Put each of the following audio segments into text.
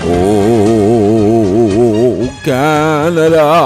Oh, Canada.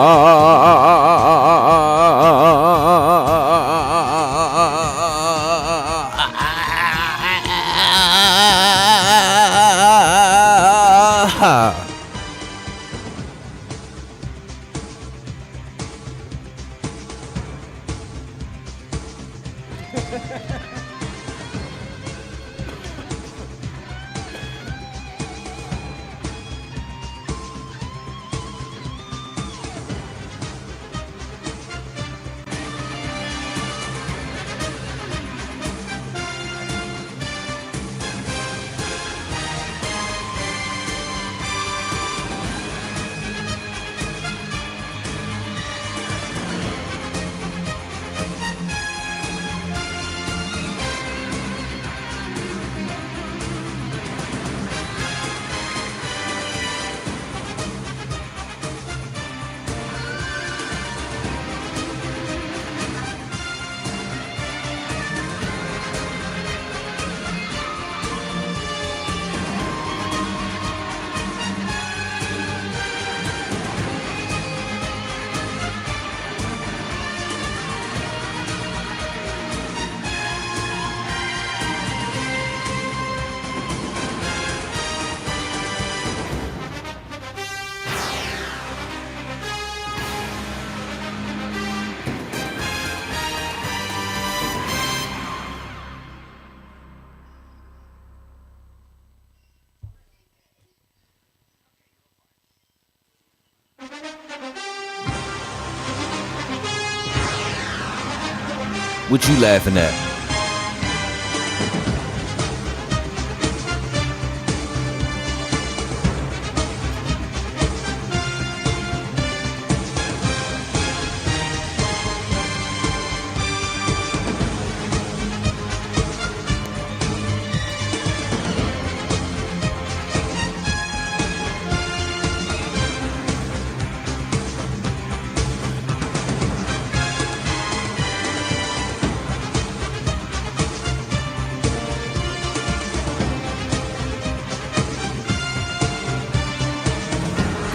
What you laughing at?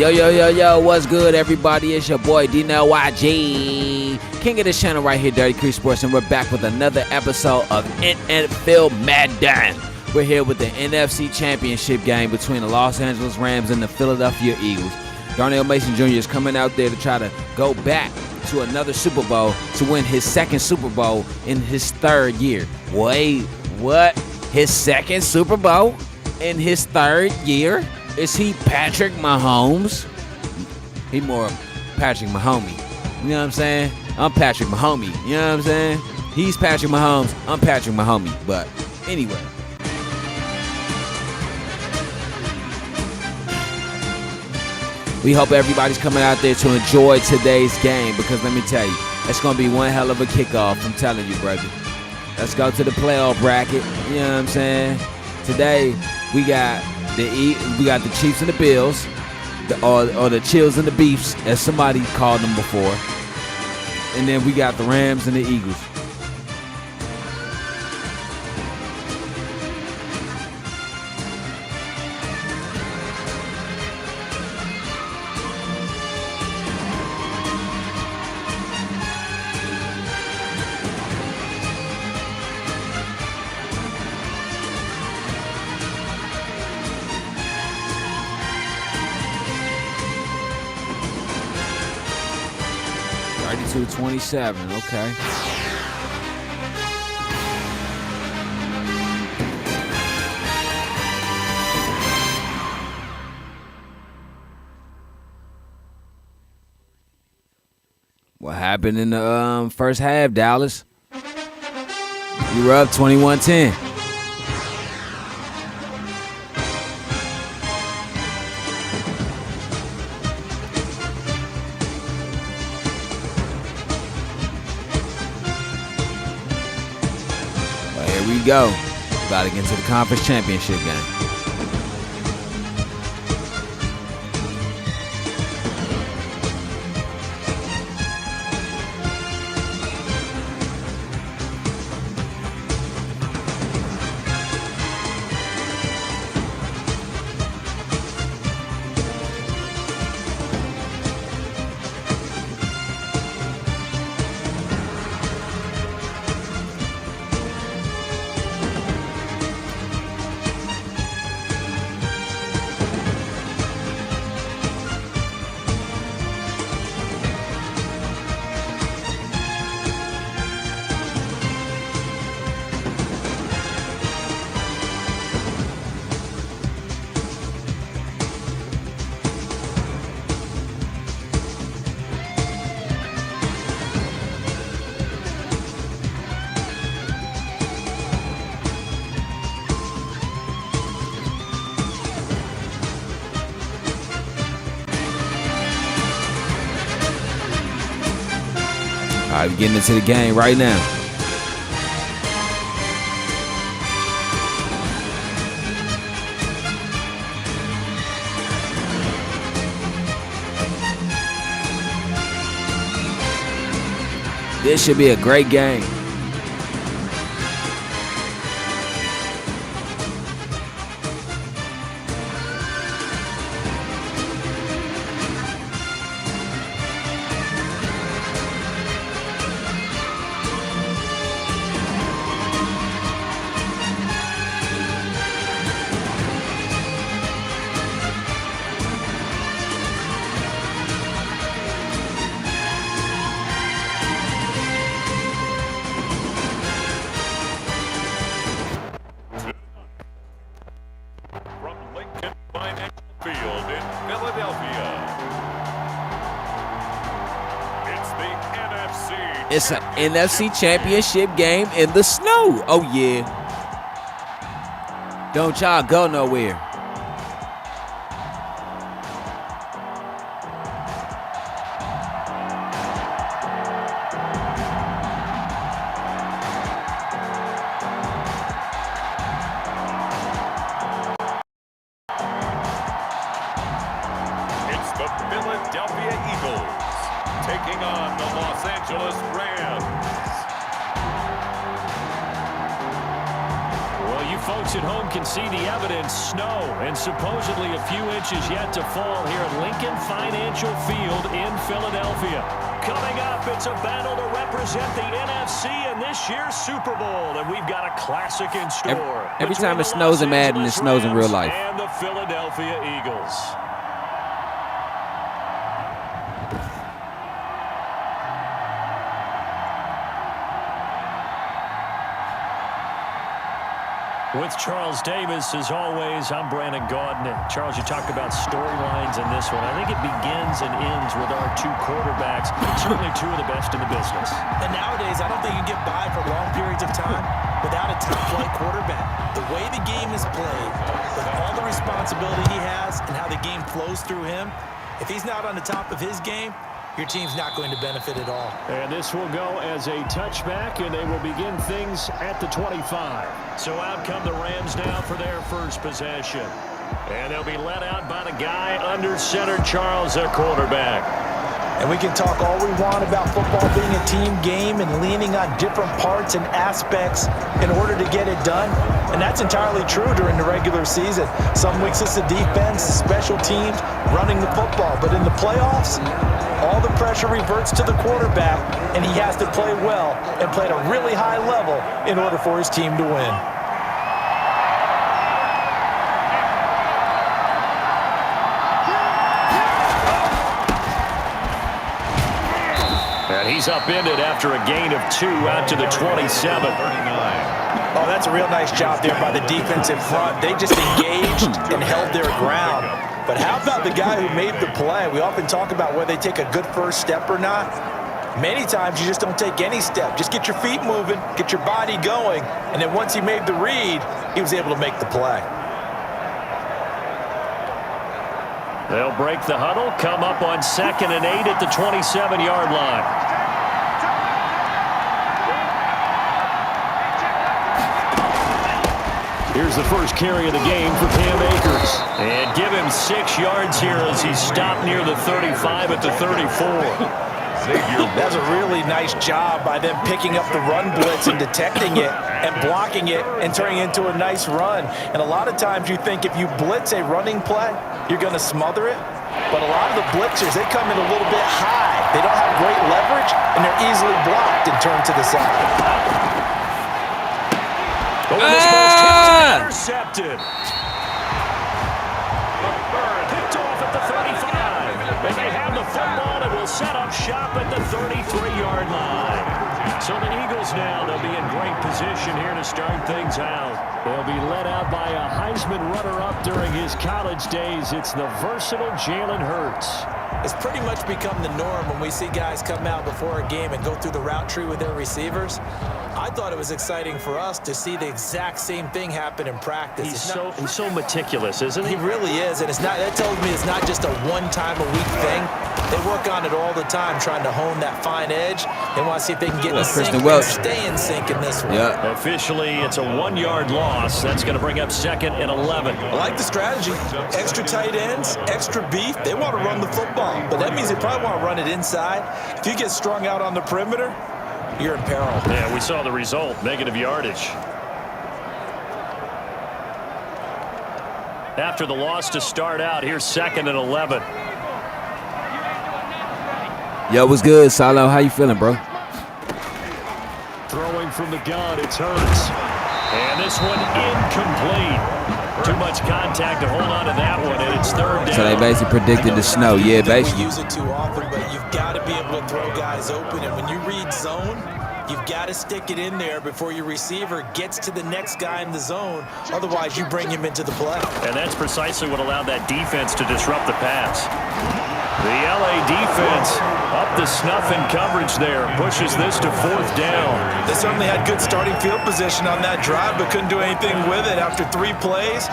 Yo, what's good, everybody? It's your boy, D-N-L-Y-G, king of this channel right here, Dirty Creek Sports, and we're back with another episode of NFL Madden. We're here with the NFC Championship game between the Los Angeles Rams and the Philadelphia Eagles. Darnell Mason Jr. is coming out there to try to go back to another Super Bowl to win his second Super Bowl in his third year. Wait, what? His second Super Bowl in his third year? Is he Patrick Mahomes? He more Patrick Mahomey. You know what I'm saying? I'm Patrick Mahomey. You know what I'm saying? He's Patrick Mahomes. I'm Patrick Mahomey. But anyway. We hope everybody's coming out there to enjoy today's game, because let me tell you, it's going to be one hell of a kickoff. I'm telling you, brother. Let's go to the playoff bracket. You know what I'm saying? Today, we got the Chiefs and the Bills, or the Chills and the Beefs, as somebody called them before. And then we got the Rams and the Eagles. To 27, okay. What happened in the first half, Dallas? You were up 21-10. Go. About to get into the conference championship game. Probably getting into the game right now. This should be a great game. It's an NFC championship game in the snow. Oh, yeah. Don't y'all go nowhere. It's the Philadelphia Eagles taking on the Los Angeles Rams. Well, you folks at home can see the evidence. Snow and supposedly a few inches yet to fall here at Lincoln Financial Field in Philadelphia. Coming up, it's a battle to represent the NFC in this year's Super Bowl, and we've got a classic in store. Every time it snows in Madden, it snows in real life. And the Philadelphia Eagles. With Charles Davis, as always, I'm Brandon Gaudin. Charles, you talked about storylines in this one. I think it begins and ends with our two quarterbacks, certainly two of the best in the business. And nowadays, I don't think you can get by for long periods of time without a top-flight quarterback. The way the game is played, with all the responsibility he has and how the game flows through him, if he's not on the top of his game, your team's not going to benefit at all. And this will go as a touchback, and they will begin things at the 25. So out come the Rams now for their first possession. And they'll be led out by the guy under center, Charles, their quarterback. And we can talk all we want about football being a team game and leaning on different parts and aspects in order to get it done. And that's entirely true during the regular season. Some weeks it's the defense, special teams, running the football. But in the playoffs, all the pressure reverts to the quarterback, and he has to play well and play at a really high level in order for his team to win. And he's upended after a gain of 2 out to the 27. Oh, that's a real nice job there by the defense in front. They just engaged and held their ground. But how about the guy who made the play? We often talk about whether they take a good first step or not. Many times you just don't take any step. Just get your feet moving, get your body going, and then once he made the read, he was able to make the play. They'll break the huddle, come up on 2nd and 8 at the 27-yard line. Here's the first carry of the game for Cam Akers. And give him 6 yards here as he's stopped near the 35 at the 34. That's a really nice job by them picking up the run blitz and detecting it and blocking it and turning it into a nice run. And a lot of times you think if you blitz a running play, you're going to smother it. But a lot of the blitzers, they come in a little bit high. They don't have great leverage, and they're easily blocked and turned to the side. Intercepted. Picked off at the 35. And they have the football and will set up shop at the 33-yard line. So the Eagles now, they'll be in great position here to start things out. They'll be led out by a Heisman runner-up during his college days. It's the versatile Jalen Hurts. It's pretty much become the norm when we see guys come out before a game and go through the route tree with their receivers. I thought it was exciting for us to see the exact same thing happen in practice. He's so meticulous, isn't he? He really is, and that tells me it's not just a one-time-a-week thing. They work on it all the time, trying to hone that fine edge. They want to see if they can get in sync and stay in sync in this one. Yeah. Officially, it's a 1-yard loss. That's going to bring up 2nd and 11. I like the strategy. Extra tight ends, extra beef. They want to run the football, but that means they probably want to run it inside. If you get strung out on the perimeter, you're in peril. Yeah, we saw the result, negative yardage. After the loss to start out, here's 2nd and 11. Yo, what's good, Salo? How you feeling, bro? Throwing from the gun, it's Hurts. And this one incomplete. Too much contact to hold on to that one, and it's 3rd down. So they basically predicted the snow. Yeah, basically. We use it too often, but you've got to be able to throw guys open. And when you read zone, you've got to stick it in there before your receiver gets to the next guy in the zone. Otherwise, you bring him into the play. And that's precisely what allowed that defense to disrupt the pass. The LA defense up the snuff in coverage there. Pushes this to 4th down. They certainly had good starting field position on that drive, but couldn't do anything with it after 3 plays.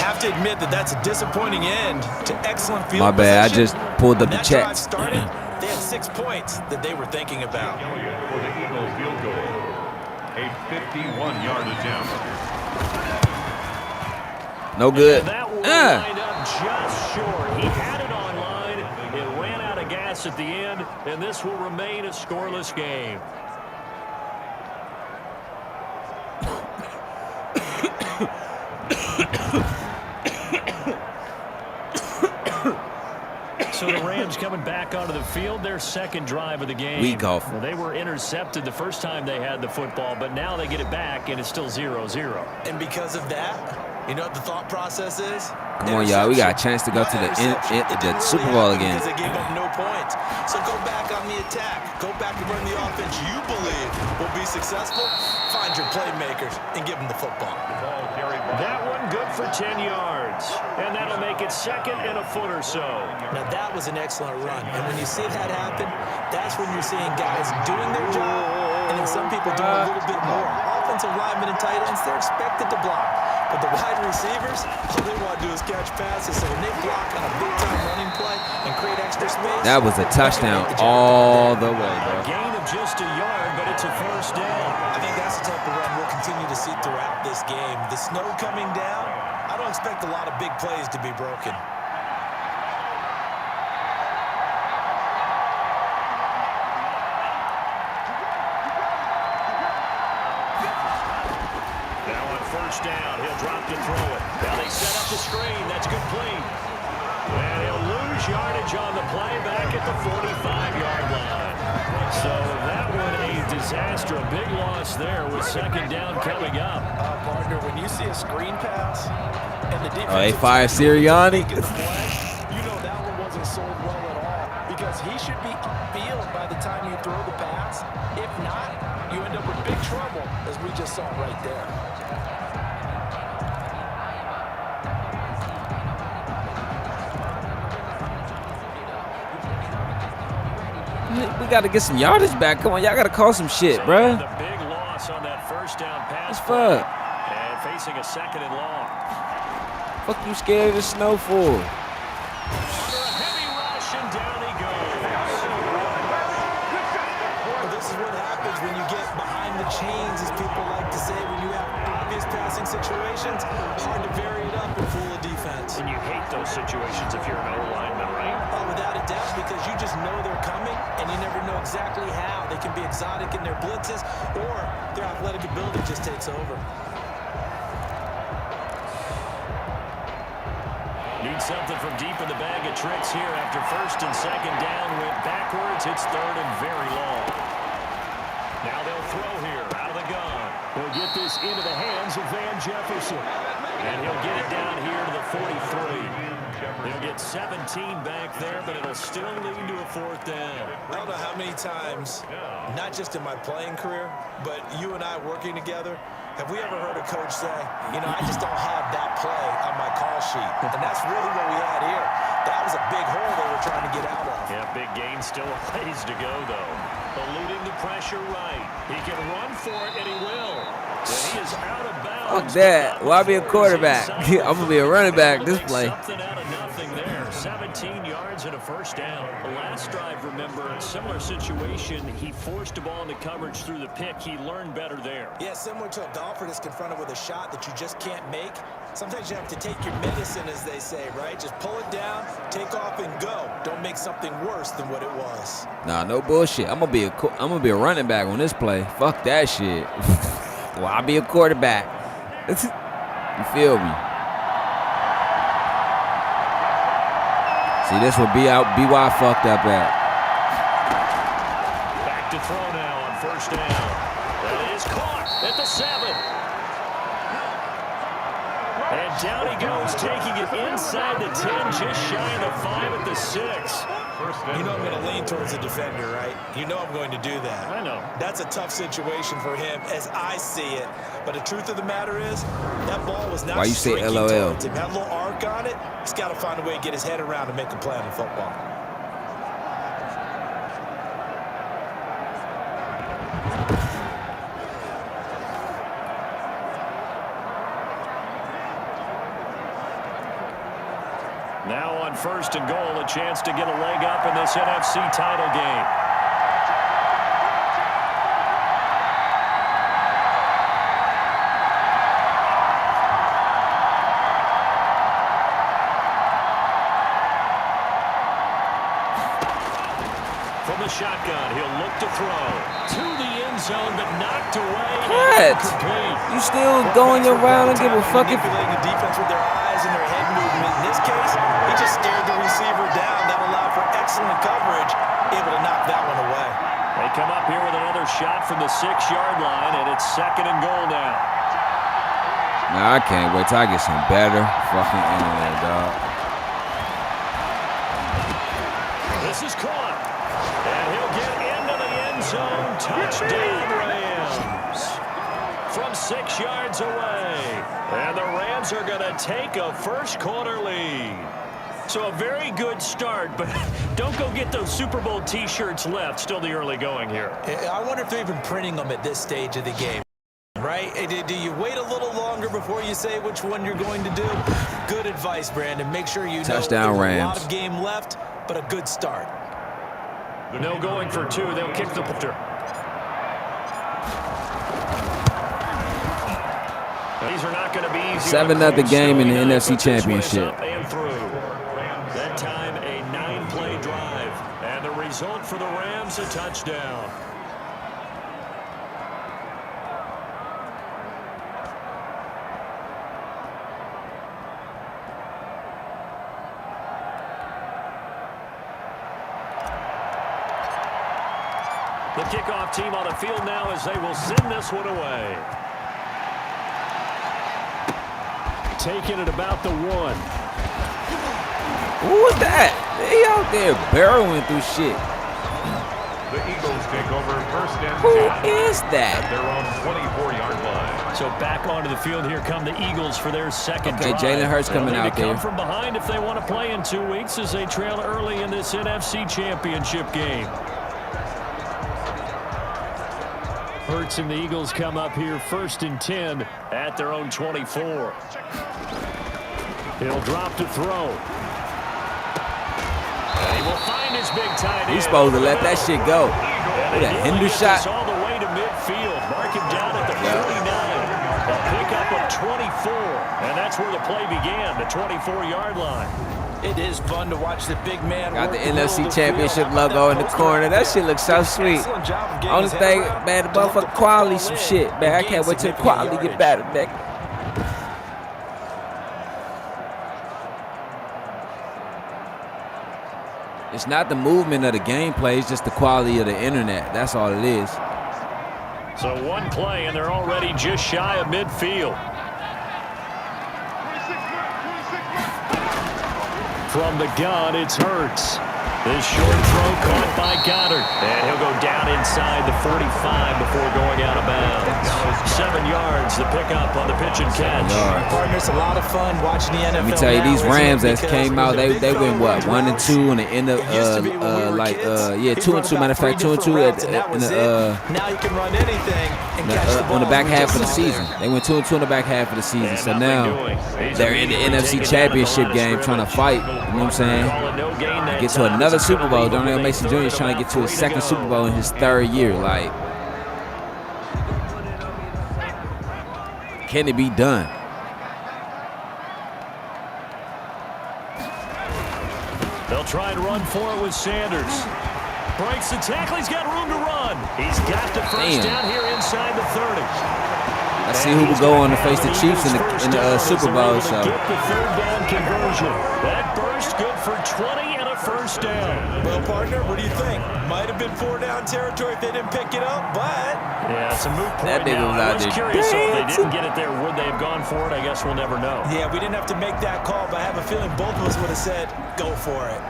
Have to admit that that's a disappointing end to excellent field position. My bad, I just pulled up the chat. checks. They had 6 points that they were thinking about. For the Eagles field goal, a 51-yard attempt. No good. And that one lined up just short. He had it on line. It ran out of gas at the end, and this will remain a scoreless game. So the Rams coming back onto the field, their 2nd drive of the game. Week off. Well, they were intercepted the first time they had the football, but now they get it back, and it's still 0-0. And because of that, you know what the thought process is? Come on, y'all. We got a chance to go to the Super Bowl again. Because they gave up no points. So go back on the attack. Go back and run the offense you believe will be successful. Find your playmakers and give them the football. That one good for 10 yards. And that'll make it 2nd and a foot or so. Now, that was an excellent run. And when you see that happen, that's when you're seeing guys doing their job and then some people doing a little bit more. Offensive linemen and tight ends, they're expected to block. But the wide receivers, all they want to do is catch passes. So when they block on a big-time running play and create extra space. That was a touchdown all the way, bro. A gain of just a yard, but it's a 1st down. I think that's the type of run we'll continue to see throughout this game. The snow coming down, I don't expect a lot of big plays to be broken. Now on 1st down, he'll drop to throw it. Now they set up the screen. That's complete. And he'll lose yardage on the play back at the 45-yard line. So that one a disaster. A big loss there with 2nd down coming up. Partner, when you see a screen pass and the defense... They fired Sirianni. You know that one wasn't sold well at all because he should be upfield by the time you throw the pass. If not, you end up with big trouble, as we just saw right there. We got to get some yardage back. Come on, y'all got to call some shit, bro. The big loss on that 1st down pass. What's fuck? And facing a 2nd and long. Fuck you scared of the snow for? Under a heavy rush, and down he goes. Well, this is what happens when you get behind the chains, as people like to say, when you have obvious passing situations. Hard to vary it up and fool a defense. And you hate those situations if you're an O-lineman, right? Oh, without a doubt, because you just know they're coming, and you never know exactly how. They can be exotic in their blitzes, or their athletic ability just takes over. Need something from deep in the bag of tricks here after 1st and 2nd down. Went backwards. It's 3rd and very long. Now they'll throw here out of the gun. They'll get this into the hands of Van Jefferson. And he'll get it down here to the 43. They'll get 17 back there, but it'll still lead to a 4th down. I don't know how many times, not just in my playing career, but you and I working together, have we ever heard a coach say, you know, I just don't have that play on my call sheet. And that's really what we had here. That was a big hole they were trying to get out of. Yeah, big gain, still a ways to go, though. Eluding the pressure right. He can run for it, and he will. And he is out of bounds. Fuck that. Why be a quarterback? I'm going to be a running back this play. Something out of nothing there. 17 yards and a first down. The last drive, remember, similar situation. He forced a ball into coverage through the pick. He learned better there. Yeah, similar to a golfer that's confronted with a shot that you just can't make. Sometimes you have to take your medicine, as they say, right? Just pull it down, take off, and go. Don't make something worse than what it was. Nah, no bullshit. I'm gonna be a running back on this play. Fuck that shit. Well, I'll be a quarterback. You feel me? See, this will be out. BY fucked up at. Back to throw now on first down. That is caught at the 7. And down he goes, taking it inside the 10, just shy of the 5 at the 6. You know I'm going to lean towards the defender, right? You know I'm going to do that. I know. That's a tough situation for him as I see it. But the truth of the matter is, that ball was not Why you say streaking LOL? towards him. That little arc on it, he's got to find a way to get his head around and make a play on the football. Now on first and goal, a chance to get a leg up in this NFC title game. From the shotgun, he'll look to throw. To the end zone, but knocked away. What? You still going around and give a fucking... Manipulating the defense with their eyes and their head movement. In this case, he just stared the receiver down. That allowed for excellent coverage, able to knock that one away. They come up here with another shot from the 6-yard line, and it's second and goal now. Nah, I can't wait till I get some better fucking internet, dog. This is caught. And he'll get into the end zone. Touchdown, Rams. From 6 yards away. And the Rams are going to take a first-quarter lead. So a very good start, but don't go get those Super Bowl T-shirts left. Still the early going here. I wonder if they're even printing them at this stage of the game. Right? Do you wait a little longer before you say which one you're going to do? Good advice, Brandon. Make sure you know Touchdown, there's Rams. a lot of game left, but a good start. No going for 2. They'll kick the punter. These are not going to be easy. 7-0 game in the NFC Championship. And through. That time, a 9-play drive. And the result for the Rams, a touchdown. The kickoff team on the field now as they will send this one away. Taking it about the 1. Who was that? They out there barreling through shit. The Eagles take over first and 10. Who is that? At their own 24-yard line. So back onto the field, here come the Eagles for their second Okay, drive. Jalen Hurts coming out there. Come from behind if they want to play in 2 weeks as they trail early in this NFC Championship game. Hurts and the Eagles come up here first and 10 at their own 24. He'll drop to throw. And he will find his big tight end. He's supposed to let that shit go. What a Hindu shot. All the way to midfield. Mark him down at the 49. A pickup of 24. And that's where the play began, the 24-yard line. It is fun to watch the big man. Got the NFC Championship logo in the corner. That shit looks so sweet. Only thing, man, the motherfucking quality some shit, man. I can't wait till the quality get better, nigga. It's not the movement of the gameplay, it's just the quality of the internet. That's all it is. So one play, and they're already just shy of midfield. From the gun, it's Hurts. This short throw caught by Goddard. And he'll go down inside the 45 before going out of bounds. 7 yards, the pickup on the pitch and catch. Partner, it's a lot of fun watching the NFL. Let me tell you, these Rams that came out, they went what, 1-2 and they end up 2-2. Matter of fact, 2-2 now you can run anything and catch the ball on the back half of the season. They went 2-2 in the back half of the season. So now they're in the NFC Championship game trying to fight. You know what I'm saying? Get to another Super Bowl. Darnell Mason Jr. is trying to get to his second Super Bowl in his 3rd year. Like, can it be done? They'll try and run for it with Sanders. Breaks the tackle. He's got room to run. He's got the first down here inside the 30. Let's see who will go on to face the Chiefs in the Super Bowl. So. Get the 3rd down conversion. That burst good for 20 and a first down. Well, partner, what do you think? Might have been 4-down territory if they didn't pick it up, but yeah, it's a moot point. That nigga was out there. Curious, so if they didn't get it there, would they have gone for it? I guess we'll never know. Yeah, we didn't have to make that call, but I have a feeling both of us would have said, go for it.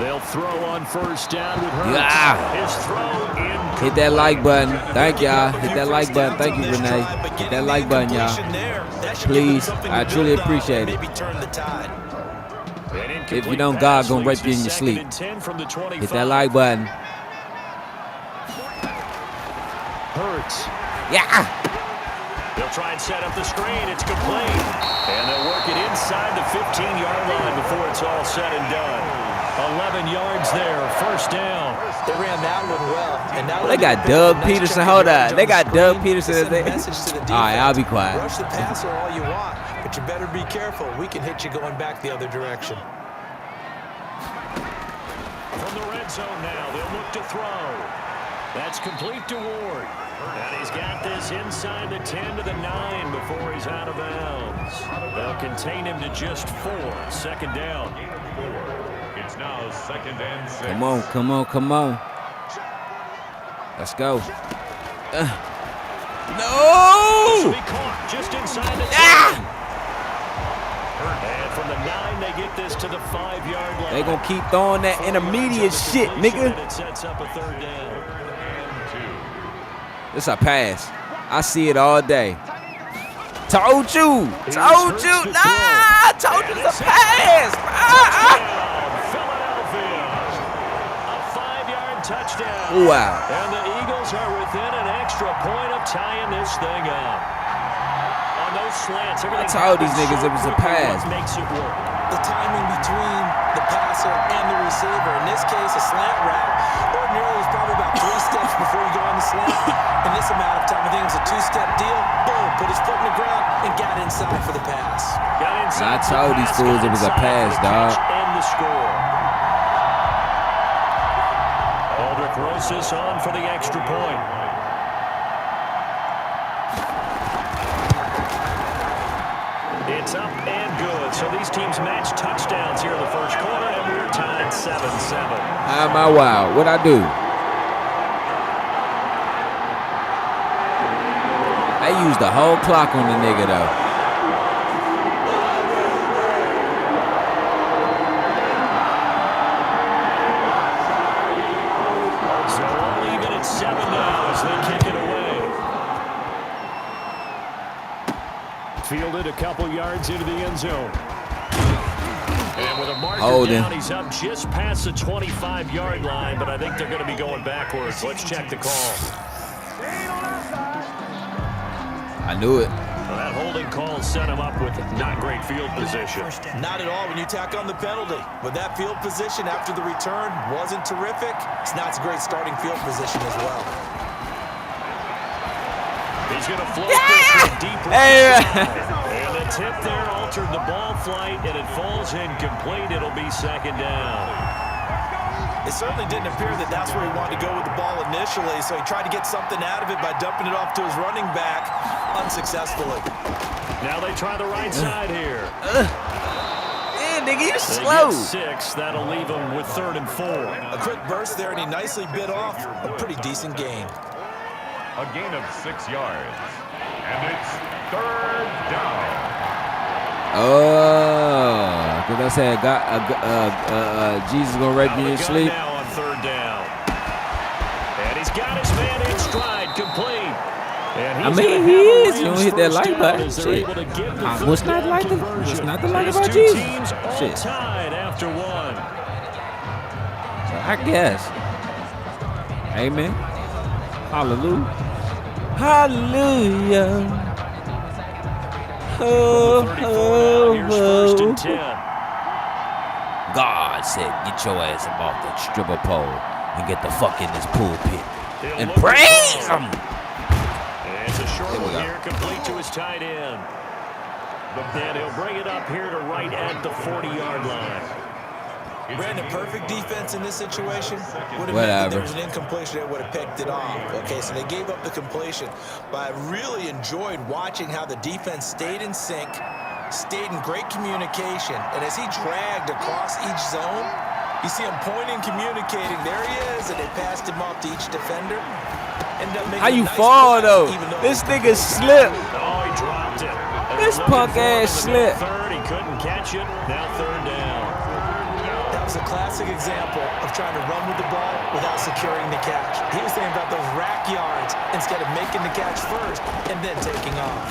They'll throw on first down with Hurts. Yeah. His throw in. Hit that like button. Thank y'all. Hit that like button. Thank you, Renee. Hit that like button, y'all. Please. I truly appreciate it. If you don't, God gonna rape you in your sleep. Hit that like button. Hurts. Yeah. They'll try and set up the screen. It's complete. And they'll work it inside the 15-yard line before it's all said and done. 11 yards there, first down. They ran that one well. And now they got Doug Peterson. Hold on. They got Doug Peterson. All right, I'll be quiet. Rush the passer all you want, but you better be careful. We can hit you going back the other direction. From the red zone now, they'll look to throw. That's complete to Ward. And he's got this inside the 10 to the 9 before he's out of bounds. They'll contain him to just 4. Second down. It's now 2nd and 6. Come on, come on, come on. Let's go. No! Just inside the 10. And from the 9, they get this to the 5-yard line. They gonna keep throwing that intermediate shit, nigga. It sets up a 3rd down. This a pass. I see it all day. Told you. Told you. Nah, told you it's a pass. Philadelphia. A 5-yard touchdown. Wow. And the Eagles are within an extra point of tying this thing up. On those slants, I told these niggas it was a pass. Makes it work. The timing between the passer and the receiver. In this case, a slant route. Ordinarily, it's probably about 3 steps before you go on the slant. In this amount of time, I think it was a 2-step deal. Boom, put his foot in the ground and got inside for the pass. I told these fools it was a pass, dog. And the score. Aldrich Rosas on for the extra point. It's up and good. So these teams match touchdowns here in the first quarter, and we're tied 7-7. How am I wild? What'd I do? They used the whole clock on the nigga, though. So only even at 7 now as they kick it away. Fielded a couple yards into the end zone. And with a marker down, he's up just past the 25-yard line, but I think they're going to be going backwards. Let's check the call. I knew it. Well, that holding call set him up with not great field position. Not at all when you tack on the penalty. With that field position after the return wasn't terrific, it's not a great starting field position as well. He's going to float this one deep right. And the tip there altered the ball flight, and it falls incomplete. It'll be 2nd down. It certainly didn't appear that that's where he wanted to go with the ball initially, so he tried to get something out of it by dumping it off to his running back unsuccessfully. Now they try the right side here. Yeah, nigga, you They slow. get 6. That'll leave him with 3rd and 4. A quick burst there, and he nicely bit off a pretty decent gain. A gain of 6 yards. And it's 3rd down. Oh, because I said, Jesus gonna rape you in your sleep. Now on 3rd down. And he's got his man in stride, complete. And I he's mean, gonna he have a is. You don't Rams hit that first like down button. as they're Shit. able to give the What's first not down like conversion. what's not to like These about two Jesus? teams all Shit. tied after 1. I guess. Amen. Hallelujah. Hallelujah. From the 34 now, here's 1st and 10. God said, get your ass up off that stripper pole and get the fuck in this pulpit He'll and look to praise throw. him. And it's a short There we one go. here, complete to his tight end. And he'll bring it up here to right at the 40-yard line. Brandon, perfect defense in this situation would have meant that Whatever. there was an incompletion that would have picked it off. Okay, so they gave up the completion, but I really enjoyed watching how the defense stayed in sync, stayed in great communication, and as he dragged across each zone, you see him pointing, communicating. There he is, and they passed him off to each defender. Ended up making How a you nice fall, play, though? even though This it was nigga slipped. Oh, he dropped it. And This they're looking punk for him ass in the middle slip. third. He couldn't catch it. Now 3rd down. That was a classic example of trying to run with the ball without securing the catch. He was thinking about those rack yards instead of making the catch first and then taking off.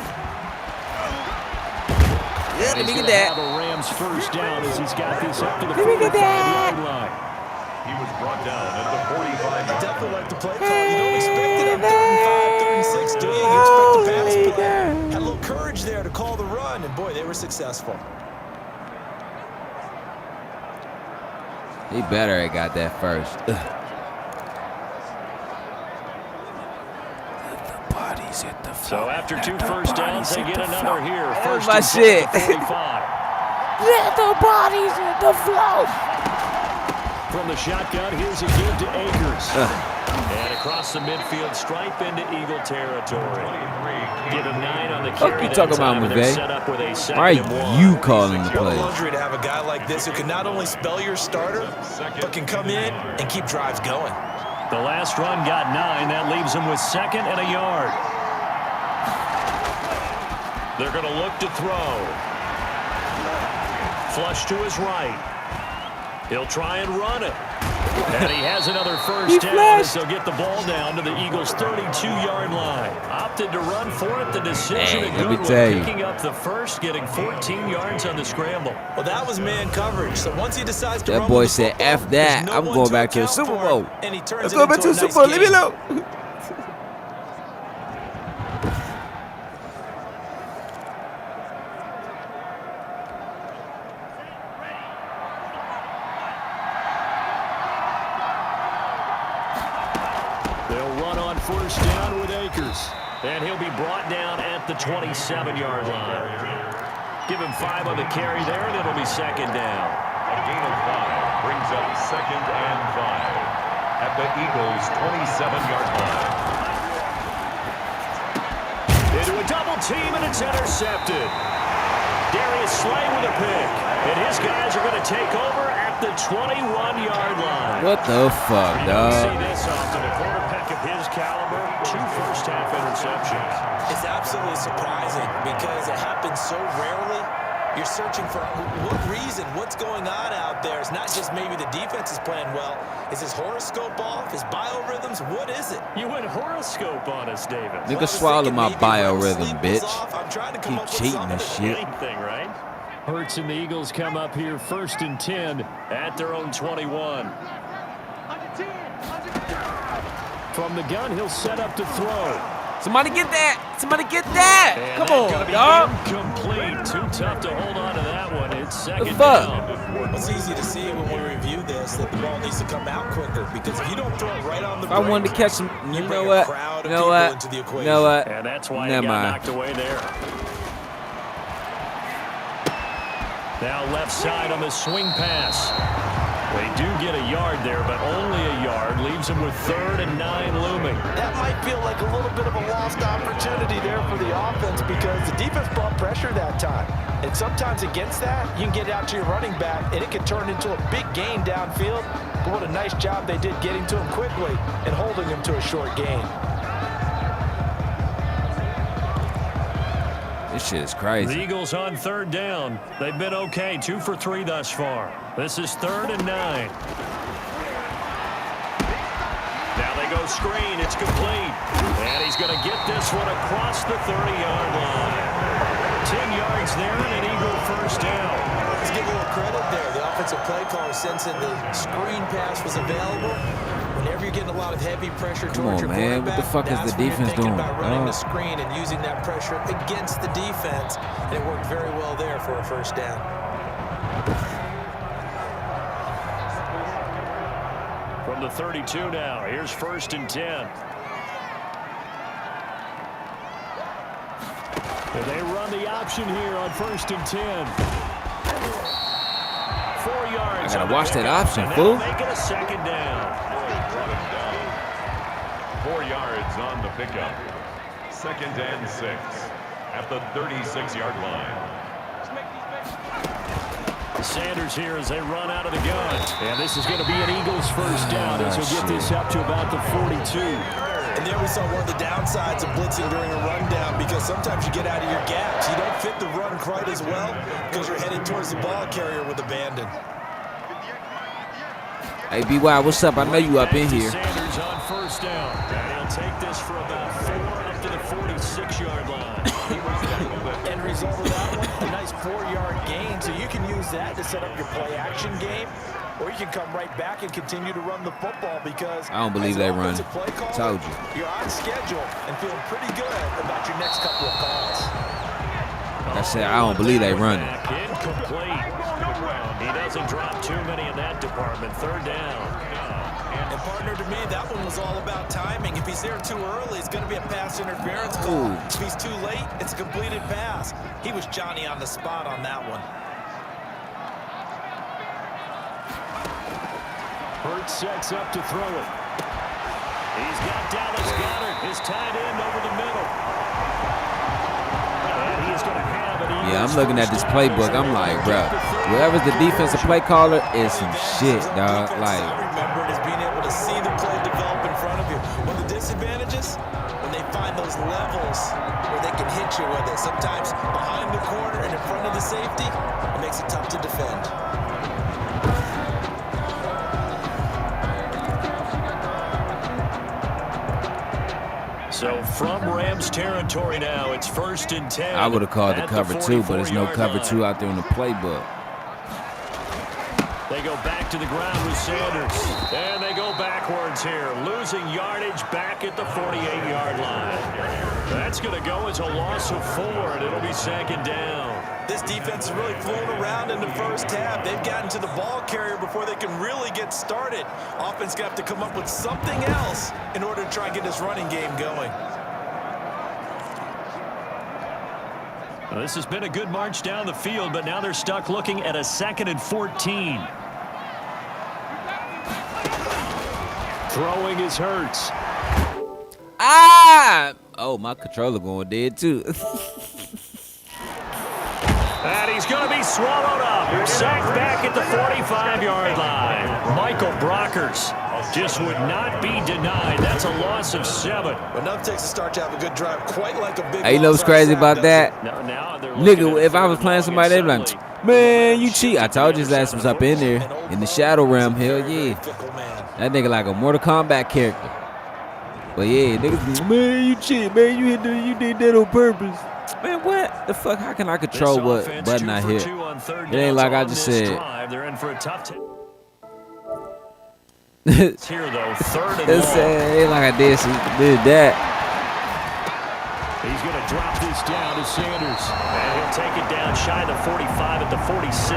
Yeah, let me He's get gonna that. have a Rams first down as he's got this up to the Let me get that. 45-yard line. He was brought down at the 45 I yard definitely like the play call. You don't expect it on 3rd and 5, 3rd and 6, do you? You expect the pass play. Had a little courage there to call the run, and boy, they were successful. He better have got that first. So after 2 first downs, they get another here. That's First my and 10 shit. at the 45. Let the bodies hit the floor. From the shotgun, here's a give to Akers. And across the midfield stripe into Eagle territory. Give him 9 on the carry. Fuck you that talking about, time, and they're McVay? set up with a 2nd Why and are 1. you calling the What a plays? luxury to have a guy like this who can not only spell your starter, but can come in and keep drives going. The last run got 9. That leaves him with 2nd and a yard. They're going to look to throw. Flush to his right. He'll try and run it. And he has another first down as they'll get the ball down to the Eagles' 32-yard line. Opted to run for it. The decision Hey, a let me good tell one. you. Picking up the first, getting 14 yards on the scramble. Well, that was man coverage. So once he decides to That run boy with the said, football, "F that. there's no I'm one going back to the account Super for Bowl. him, and he turns Let's it go back into to a the nice Super Bowl. Leave me game. alone." They'll run on first down with Akers. And he'll be brought down at the 27-yard line. Give him 5 on the carry there, and it'll be 2nd down. A gain of 5 brings up 2nd and 5 at the Eagles' 27-yard line. Into a double team, and it's intercepted. Darius Slay with a pick. And his guys are going to take over at the 21-yard line. What the fuck, You don't see dog? this often. A quarterback of his caliber, 2 first-half interceptions. It's absolutely surprising because it happens so rarely. You're searching for what reason, what's going on out there. It's not just maybe the defense is playing well. Is his horoscope off? His biorhythms? What is it? You went horoscope on us, David. Nigga, I was swallow thinking my maybe REM biorhythm, sleep was bitch. off. I'm trying to come Keep up with cheating something. this shit. Anything, right? Hurts and the Eagles come up here 1st and 10 at their own 21. From the gun, he'll set up to throw. Somebody get that. Somebody get that. And Come that's gonna on, be dog. Incomplete. Too tough to hold on to that one. It's 2nd fuck? down. It's easy to see when we review this that the ball needs to come out quicker because if you don't throw it right on the If I wanted to catch him, you bring know a what? crowd of You know people what? into the You equation. know what? And that's why Never he got mind. knocked away there. Now left side on the swing pass. They do get a yard there, but only a yard. Leaves them with 3rd and 9 looming. That might feel like a little bit of a lost opportunity there for the offense because the defense brought pressure that time. And sometimes against that, you can get out to your running back, and it can turn into a big gain downfield. But what a nice job they did getting to him quickly and holding him to a short gain. This shit is crazy. The Eagles on 3rd down. They've been okay, 2 for 3 thus far. This is 3rd and 9. Now they go screen. It's complete. And he's going to get this one across the 30-yard line. 10 yards there and an Eagle first down. Let's give a little credit there. The offensive play caller sensing the screen pass was available. Whenever you're getting a lot of heavy pressure towards your quarterback, what the fuck is the defense doing? about running the screen and using that pressure against the defense. And it worked very well there for a first down. From the 32 now, here's 1st and 10. And they run the option here on 1st and 10. 4 yards. I gotta watch that option, fool. Make it a 2nd down. 4 yards on the pickup. 2nd and 6 at the 36-yard line. Sanders here as they run out of the gun. And this is going to be an Eagles first down as we'll get this up to about the 42. And there we saw one of the downsides of blitzing during a rundown because sometimes you get out of your gaps. You don't fit the run quite as well because you're headed towards the ball carrier with abandon. Hey, BY, what's up? I know you up in here. Sanders on first down. And he'll take this for about 4 up to the 46-yard line. End result of that one, a nice 4-yard gain. So you can use that to set up your play-action game, or you can come right back and continue to run the football because I don't believe they run. Caller, Told you. You're on schedule and feeling pretty good about your next couple of calls. Like I said, I don't believe they run it. Incomplete. He doesn't drop too many in that department. 3rd down. And partner, to me, that one was all about timing. If he's there too early, it's going to be a pass interference call. Ooh. If he's too late, it's a completed pass. He was Johnny on the spot on that one. Hurts sets up to throw it. He's got Dallas Goedert, his tight end over the middle. And he's going to have it. Yeah, I'm looking at this playbook. I'm like, bro, whoever's the defensive play caller is some shit, dog. Like, remember it is being able to see the play develop in front of you. One of the disadvantages, when they find those levels where they can hit you with it. Sometimes behind the corner and in front of the safety, it makes it tough to defend. So from Rams territory now, it's 1st and 10. I would have called the cover 2, but there's no cover 2 out there in the playbook. They go back to the ground with Sanders. And they go backwards here, losing yardage back at the 48-yard line. That's going to go as a loss of 4, and it'll be 2nd down. This defense is really flown around in the first half. They've gotten to the ball carrier before they can really get started. Offense got to come up with something else in order to try and get this running game going. Well, this has been a good march down the field, but now they're stuck looking at a 2nd and 14. Throwing is Hurts. Ah! Oh, my controller going dead, too. And he's going to be swallowed up. Sacked back at the 45-yard line. Michael Brockers just would not be denied. That's a loss of 7. But enough takes to start to have a good drive, quite like a big. Hey, you know what's crazy about that? Nigga, if I was playing somebody, they'd be like, man, you cheat. I told you his ass was up in there. In the shadow realm, hell yeah. That nigga like a Mortal Kombat character. But yeah, niggas, man, you cheat, man. You did that on purpose. Man, what the fuck? How can I control what button I hit? It ain't like I just said. They're in for a tough It's here though, 3rd and long. It ain't like I did that. He's going to drop this down to Sanders. And he'll take it down shy of the 45 at the 46.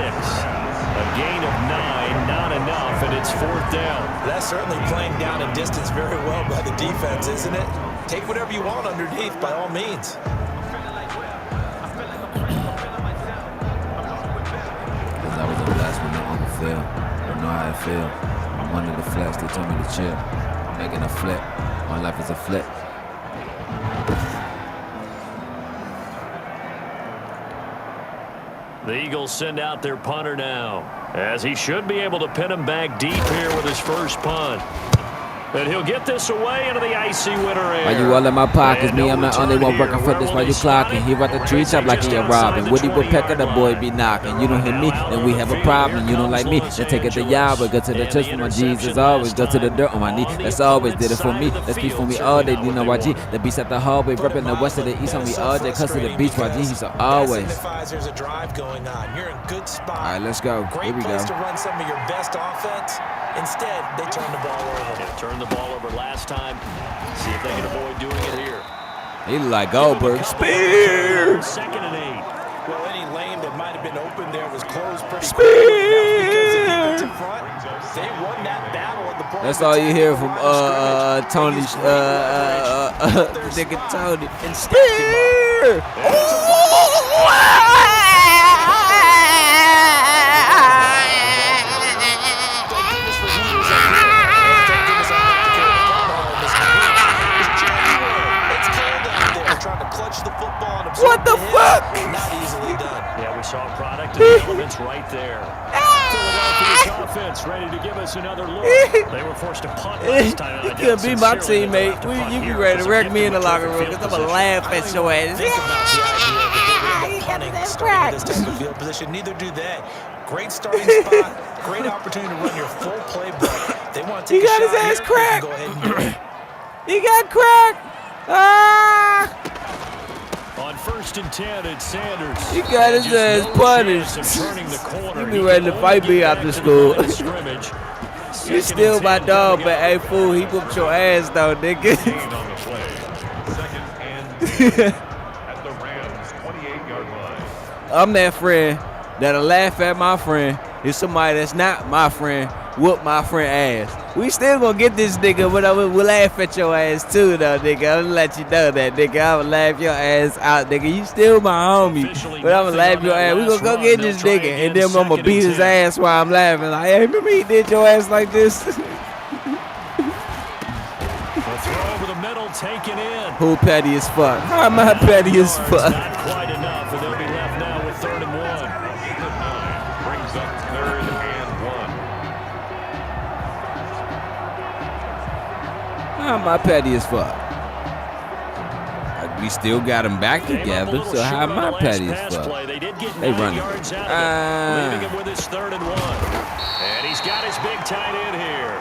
A gain of 9, not enough, and it's 4th down. That's certainly playing down a distance very well by the defense, isn't it? Take whatever you want underneath, by all means. That was the last one that Uncle Phil. I don't know how NFL. I'm one of the flex. They told me to chill. I'm making a flip. My life is a flip. The Eagles send out their punter now, as he should be able to pin him back deep here with his first punt. And he'll get this away into the icy winter air. Why you all in my pockets? Me, I'm the only one working for this while you clocking. He about to treat up like he a Robin. Woody Woodpecker, the boy be knocking. You don't hit me, then we have a problem. You don't like me, then take it to Yahweh. Go to the church for my Jesus always. Go to the dirt on my knee. That's always did it for me. That's beef for me all day. You know YG. The beast at the hallway, repping the west of the east on me all day. Cause to the beach, YG. He's so always. There's a drive going on. You're in good spot. All right, let's go. Great Here we place go. to run some of your best offense. Instead, they turn the ball over. They turned the ball over last time. See if they can avoid doing it here. He look like Goldberg. Spear. 2nd and 8. Well, any lane that might have been open there was closed pretty Spear. quickly. Because of the defensive front, they won that battle at the point. That's all you hear from Tony, nigga Tony. And Spear. What the fuck? Not easily done. Yeah, we saw product and the elements right there. Philadelphia's offense ready to give us another look. They were forced to punt last time. You could be my teammate. You be ready to wreck me in the locker room because I'm going to laugh at your ass. Think about the idea that they're punting starting this type of field position. Neither do they. Great starting spot. Great opportunity to run your full playbook. They want to take He got a shot his ass here, cracked. Go ahead and do it. He got cracked. Ah! On 1st and 10, it's Sanders. He got his ass punished. You be ready to fight me after school. You still my dog, but hey, fool, he whooped your ass though, nigga. Second and 10 at the Rams' 28-yard line. I'm that friend that'll laugh at my friend if somebody that's not my friend whoop my friend ass. We still gonna get this nigga, but we'll laugh at your ass too, though, nigga. I'm gonna let you know that, nigga. I'm gonna laugh your ass out, nigga. You still my homie, but I'm gonna laugh your ass. We gonna go get this nigga, and then I'm gonna beat his ass while I'm laughing. Like, hey, remember he did your ass like this? The throw over the middle, taken in. Who petty as fuck? How am I petty as fuck? Not quite enough, and they'll be left now with 3rd and 1. Brings up 3rd and 1. How am I petty as fuck? We still got them back together, so how am I petty as fuck? They running. Leaving him with his 3rd and 1. And he's got his big tight end here.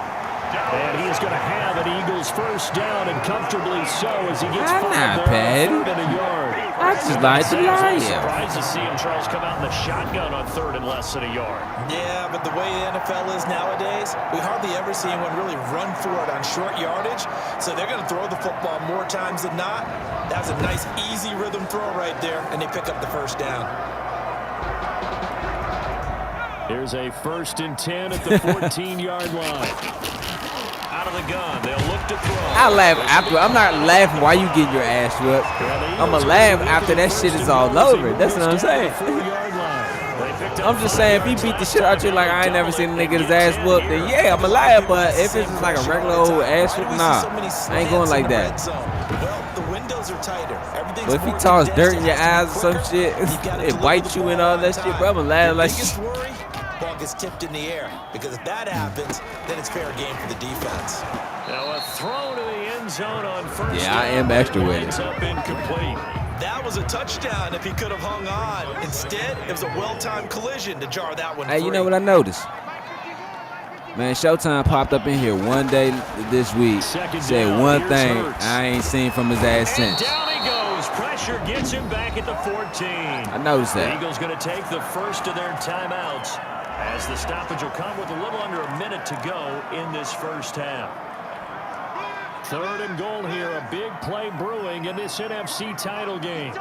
And he is going to have an Eagles first down, and comfortably so, as he gets I'm not 5 petty. there on 3rd and a yard. I just like to lie. Surprised to see him, Charles, come out in the shotgun on 3rd and less than a yard. Yeah, but the way the NFL is nowadays, we hardly ever see anyone really run for it on short yardage. So they're going to throw the football more times than not. That was a nice, easy rhythm throw right there, and they pick up the first down. Here's a 1st and 10 at the 14-yard line. Out of the gun, they'll look to throw. I laugh after. I'm not laughing while you get your ass whooped. I'm going to laugh after that shit is all over. That's what I'm saying. I'm just saying, if he beat the shit out you like I ain't never seen a nigga get his ass whooped, then yeah, I'm a liar. But if it's just like a regular old ass whoop, nah, I ain't going like that. Well, the windows are tighter. But if he toss dirt in your eyes or some shit, it bites you and all that shit, bro, I'm going to laugh like biggest worry, ball gets tipped in the air. Because if that happens, then it's fair game for the defense. Now a throw to the end zone on 1st. Yeah, I am extra with it. Ends up incomplete. That was a touchdown if he could have hung on. Instead, it was a well-timed collision to jar that one Hey, free. you know what I noticed? Man, Showtime popped up in here one day this week, said one thing I ain't seen from his ass And since. down he goes. Pressure gets him back at the 14. I noticed The that. Eagles going to take the first of their timeouts, as the stoppage will come with a little under a minute to go in this first half. 3rd and goal here, a big play brewing in this NFC title game.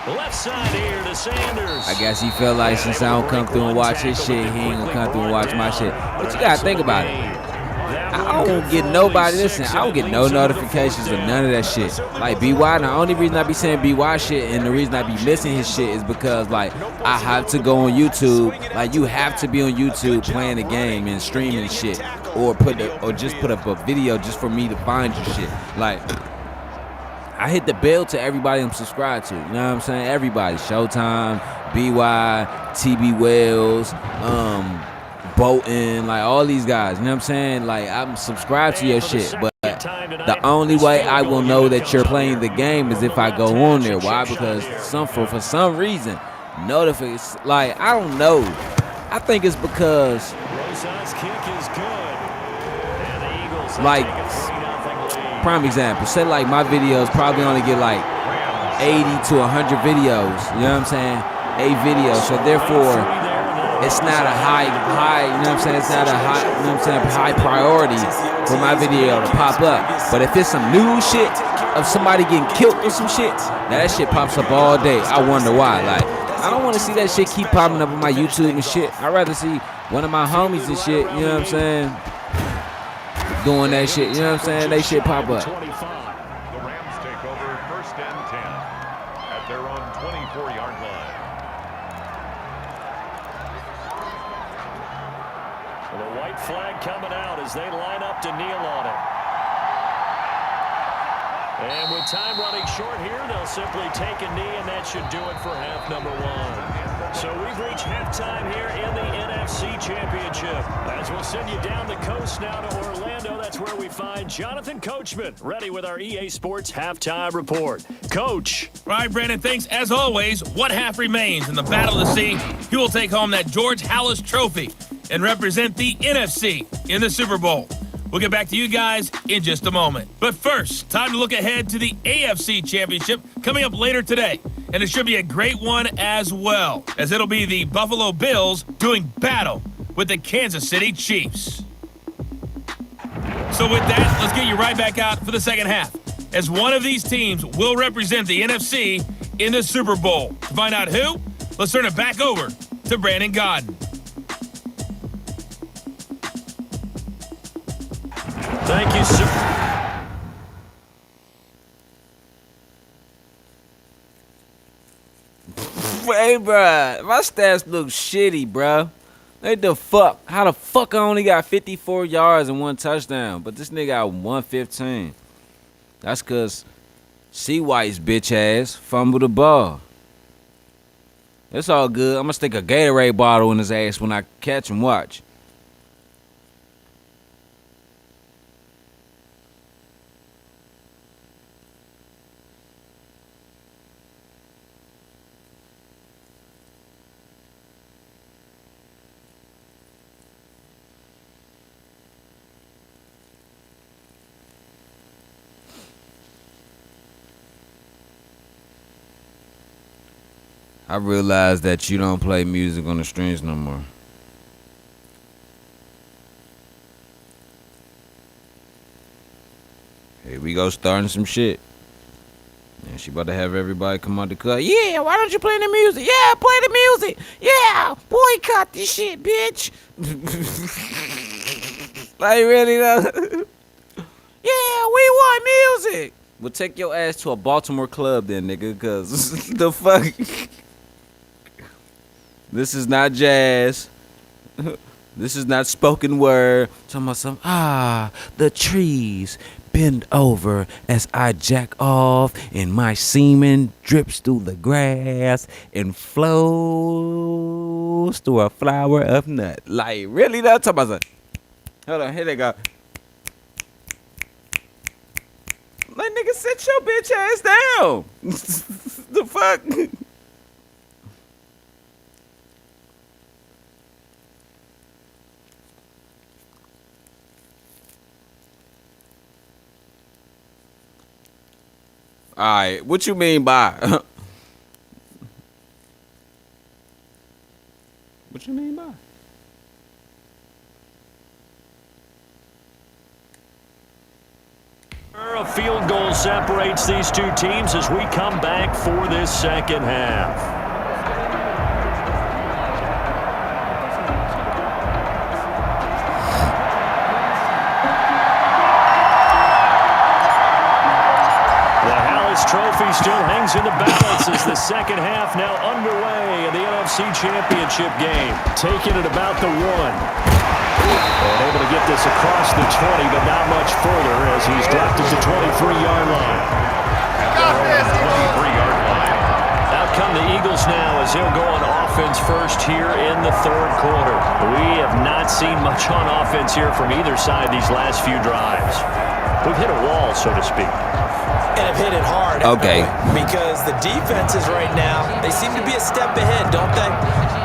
Left side here to Sanders. I guess he felt like since I don't come through and watch his shit, he ain't gonna come through and watch my shit. But you gotta think about it. I don't get nobody, listen, I don't get no notifications or none of that shit. Like BY, the only reason I be saying BY shit and the reason I be missing his shit is because, like, I have to go on YouTube. Like, you have to be on YouTube playing the game and streaming shit, or just put up a video just for me to find your shit. Like, I hit the bell to everybody I'm subscribed to. You know what I'm saying? Everybody. Showtime, BY, TB Wells, Bolton, like all these guys. You know what I'm saying? Like, I'm subscribed to your shit, but the only way I will know that you're playing the game is if I go on there. Why? Because for some reason, notifications. Like, I don't know. I think it's because, like, prime example, say like my videos probably only get like 80 to 100 videos, you know what I'm saying? 8 videos, so therefore it's not a high, you know what I'm saying? It's not a high, you know what I'm saying, high priority for my video to pop up. But if it's some new shit of somebody getting killed or some shit, now that shit pops up all day. I wonder why. Like, I don't want to see that shit keep popping up on my YouTube and shit. I'd rather see one of my homies and shit, you know what I'm saying, doing that shit, you know what I'm saying? They shit pop up. The Rams take over 1st and 10 at their own 24-yard line. Well, the white flag coming out as they line up to kneel on it. And with time running short here, they'll simply take a knee, and that should do it for half number 1. So we've reached halftime here in the NFC Championship. As we'll send you down the coast now to Orlando, that's where we find Jonathan Coachman, ready with our EA Sports halftime report. Coach. All right, Brandon, thanks. As always, one half remains in the Battle of the Sea. He will take home that George Halas Trophy and represent the NFC in the Super Bowl. We'll get back to you guys in just a moment. But first, time to look ahead to the AFC Championship coming up later today. And it should be a great one as well, as it'll be the Buffalo Bills doing battle with the Kansas City Chiefs. So with that, let's get you right back out for the second half, as one of these teams will represent the NFC in the Super Bowl. To find out who, let's turn it back over to Brandon Godden. Thank you, sir. Hey, bruh, my stats look shitty, bruh. How the fuck I only got 54 yards and 1 touchdown, but this nigga got 115. That's because C. White's bitch ass fumbled the ball. It's all good. I'm going to stick a Gatorade bottle in his ass when I catch him. Watch. I realize that you don't play music on the streams no more. Here we go, starting some shit. Yeah, she about to have everybody come out the cut. Yeah, why don't you play the music? Yeah, play the music. Yeah, boycott this shit, bitch. Like, really though? Yeah, we want music. Well, take your ass to a Baltimore club then, nigga, because the fuck? This is not jazz. This is not spoken word. Talking about some, the trees bend over as I jack off and my semen drips through the grass and flows through a flower of nut. Like, really? That's talking about some, hold on, here they go. Like, nigga, sit your bitch ass down. The fuck? All right, what you mean by? What you mean by? A field goal separates these two teams as we come back for this second half. trophy still hangs in the balance as the second half now underway in the NFC Championship game. Taking it about the 1. And able to get this across the 20, but not much further as he's dropped it to 23-yard line. At the 23-yard line. Out come the Eagles now as they'll go on offense first here in the third quarter. We have not seen much on offense here from either side these last few drives. We've hit a wall, so to speak. And have hit it hard. Okay. Because the defenses right now, they seem to be a step ahead, don't they?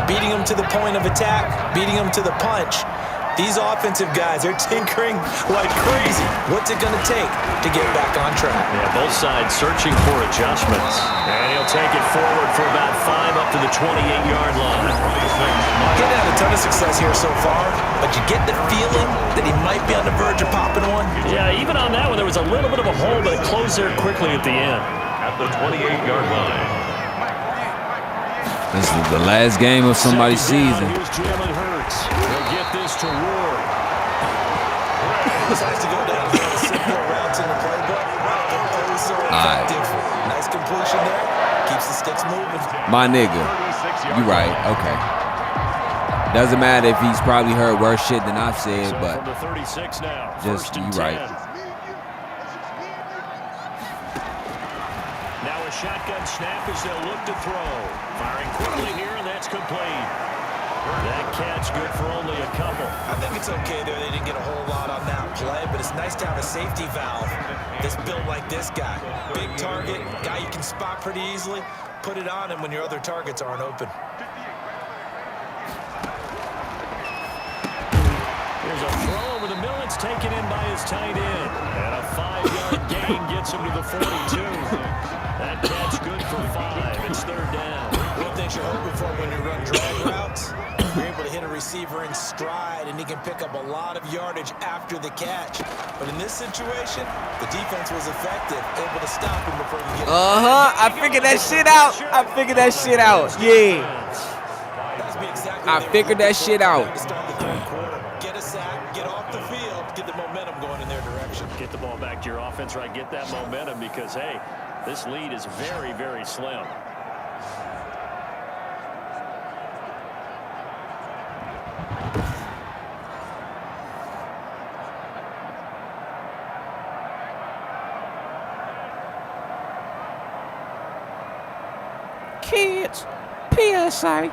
Beating them to the point of attack, beating them to the punch. These offensive guys are tinkering like crazy. What's it going to take to get back on track? Yeah, both sides searching for adjustments. And he'll take it forward for about 5 up to the 28-yard line. Getting had a ton of success here so far, but you get the feeling that he might be on the verge of popping one. Yeah, even on that one, there was a little bit of a hole, but it closed there quickly at the end. At the 28-yard line. This is the last game of somebody's season. Here's Jalen Hurts. He'll get this to Ward. Decides to go down here with simple routes in the playbook. So effective. Nice completion there. Keeps the sticks moving. My nigga. You right. Okay. Doesn't matter if he's probably heard worse shit than I've said, So but from the 36 now, just you right. Now a shotgun snap as they'll look to throw. Firing quickly here, and that's complete. That catch good for only a couple. I think it's okay there. They didn't get a whole lot on that play, but it's nice to have a safety valve that's built like this guy. Big target, guy you can spot pretty easily. Put it on him when your other targets aren't open. Here's a throw over the middle. It's taken in by his tight end. And a 5-yard gain gets him to the 42. That catch good for 5. It's third down. One thing you're hoping for when you run drag routes, you're able to hit a receiver in stride, and he can pick up a lot of yardage after the catch. But in this situation, the defense was effective, able to stop him before he gets I figured that shit out. I figured that shit out. Yeah. I figured that shit out. Get a sack, get off the field, get the momentum going in their direction. Get the ball back to your offense, right? Get that momentum because, hey, this lead is very, very slim. Kids, PSA,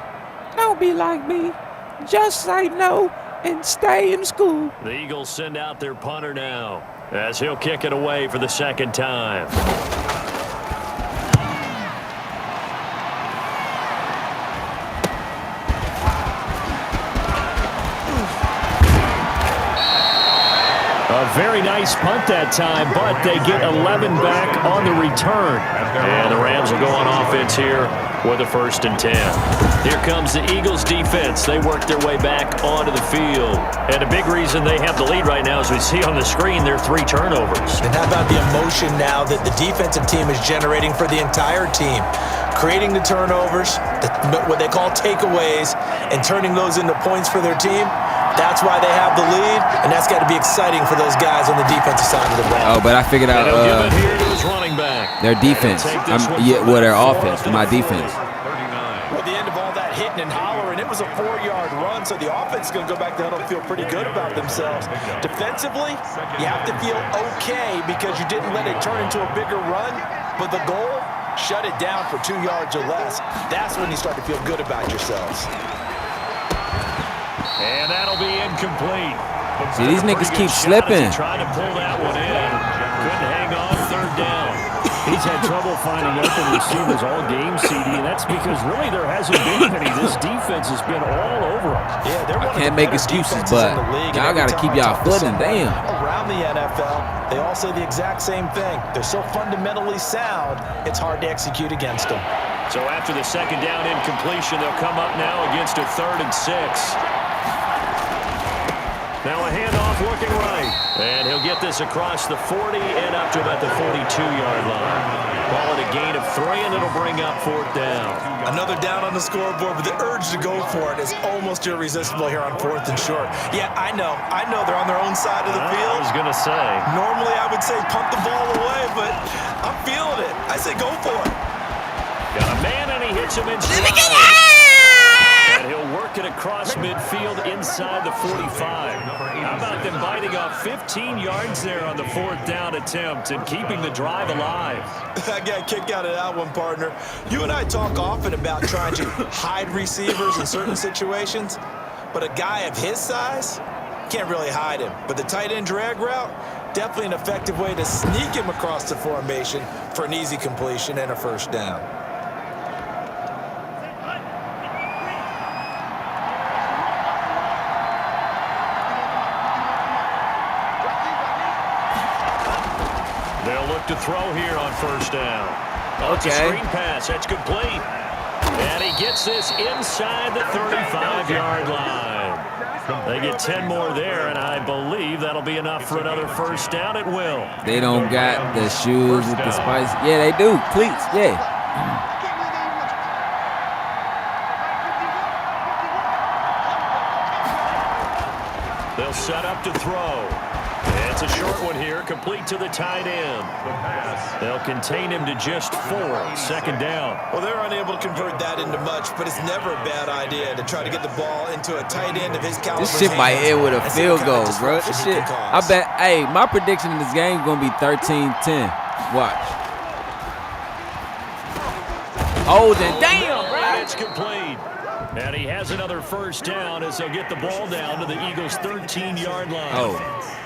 don't be like me. Just say no and stay in school. The Eagles send out their punter now as he'll kick it away for the second time. A very nice punt that time, but they get 11 back on the return. And the Rams will go on offense here with a 1st and 10. Here comes the Eagles defense. They work their way back onto the field. And a big reason they have the lead right now, as we see on the screen, they're 3 turnovers. And how about the emotion now that the defensive team is generating for the entire team? Creating the turnovers, what they call takeaways, and turning those into points for their team. That's why they have the lead, and that's got to be exciting for those guys on the defensive side of the ball. Oh, but I figured out give it here to his running back. their defense. Their offense, my defense. Well, the end of all that hitting and hollering, it was a 4-yard run, so the offense is going to go back down and feel pretty good about themselves. Defensively, you have to feel okay because you didn't let it turn into a bigger run, but the goal, shut it down for 2 yards or less. That's when you start to feel good about yourselves. And that'll be incomplete. See, these niggas keep slipping. Trying to pull that one in. Couldn't hang on, 3rd down. He's had trouble finding open receivers all game, CD, and that's because really there hasn't been any. This defense has been all over him. Yeah, they're one of the Can't make better excuses, defenses but in the league, y'all got to keep y'all footing. Damn. Around the NFL, they all say the exact same thing. They're so fundamentally sound, it's hard to execute against them. So after the 2nd down incompletion, they'll come up now against a 3rd and 6. Now a handoff looking right. And he'll get this across the 40 and up to about the 42-yard line. Ball at a gain of 3, and it'll bring up 4th down. Another down on the scoreboard, but the urge to go for it is almost irresistible here on 4th and short. Yeah, I know they're on their own side of the field. I was going to say. Normally I would say punt the ball away, but I'm feeling it. I say go for it. Got a man, and he hits him inside. And he'll work it across midfield inside the 45. How about them biting off 15 yards there on the 4th down attempt and keeping the drive alive? I got a kick out of that one, partner. You and I talk often about trying to hide receivers in certain situations, but a guy of his size can't really hide him. But the tight end drag route, definitely an effective way to sneak him across the formation for an easy completion and a 1st down. They'll look to throw here on 1st down. Okay. Screen pass. That's complete. And he gets this inside the 35-yard line. They get 10 more there, and I believe that'll be enough for another 1st down. It will. They don't got the shoes with the spice. Yeah, they do. Cleats, yeah. They'll set up to throw. It's a short one here, complete to the tight end. They'll contain him to just 4, 2nd down. Well, they're unable to convert that into much, but it's never a bad idea to try to get the ball into a tight end of his caliber. This shit might end with a field goal, bro. This shit, I bet, hey, my prediction in this game is going to be 13-10. Watch. Holding, damn, bro. It's complete. And he has another 1st down as they'll get the ball down to the Eagles' 13-yard line. Oh.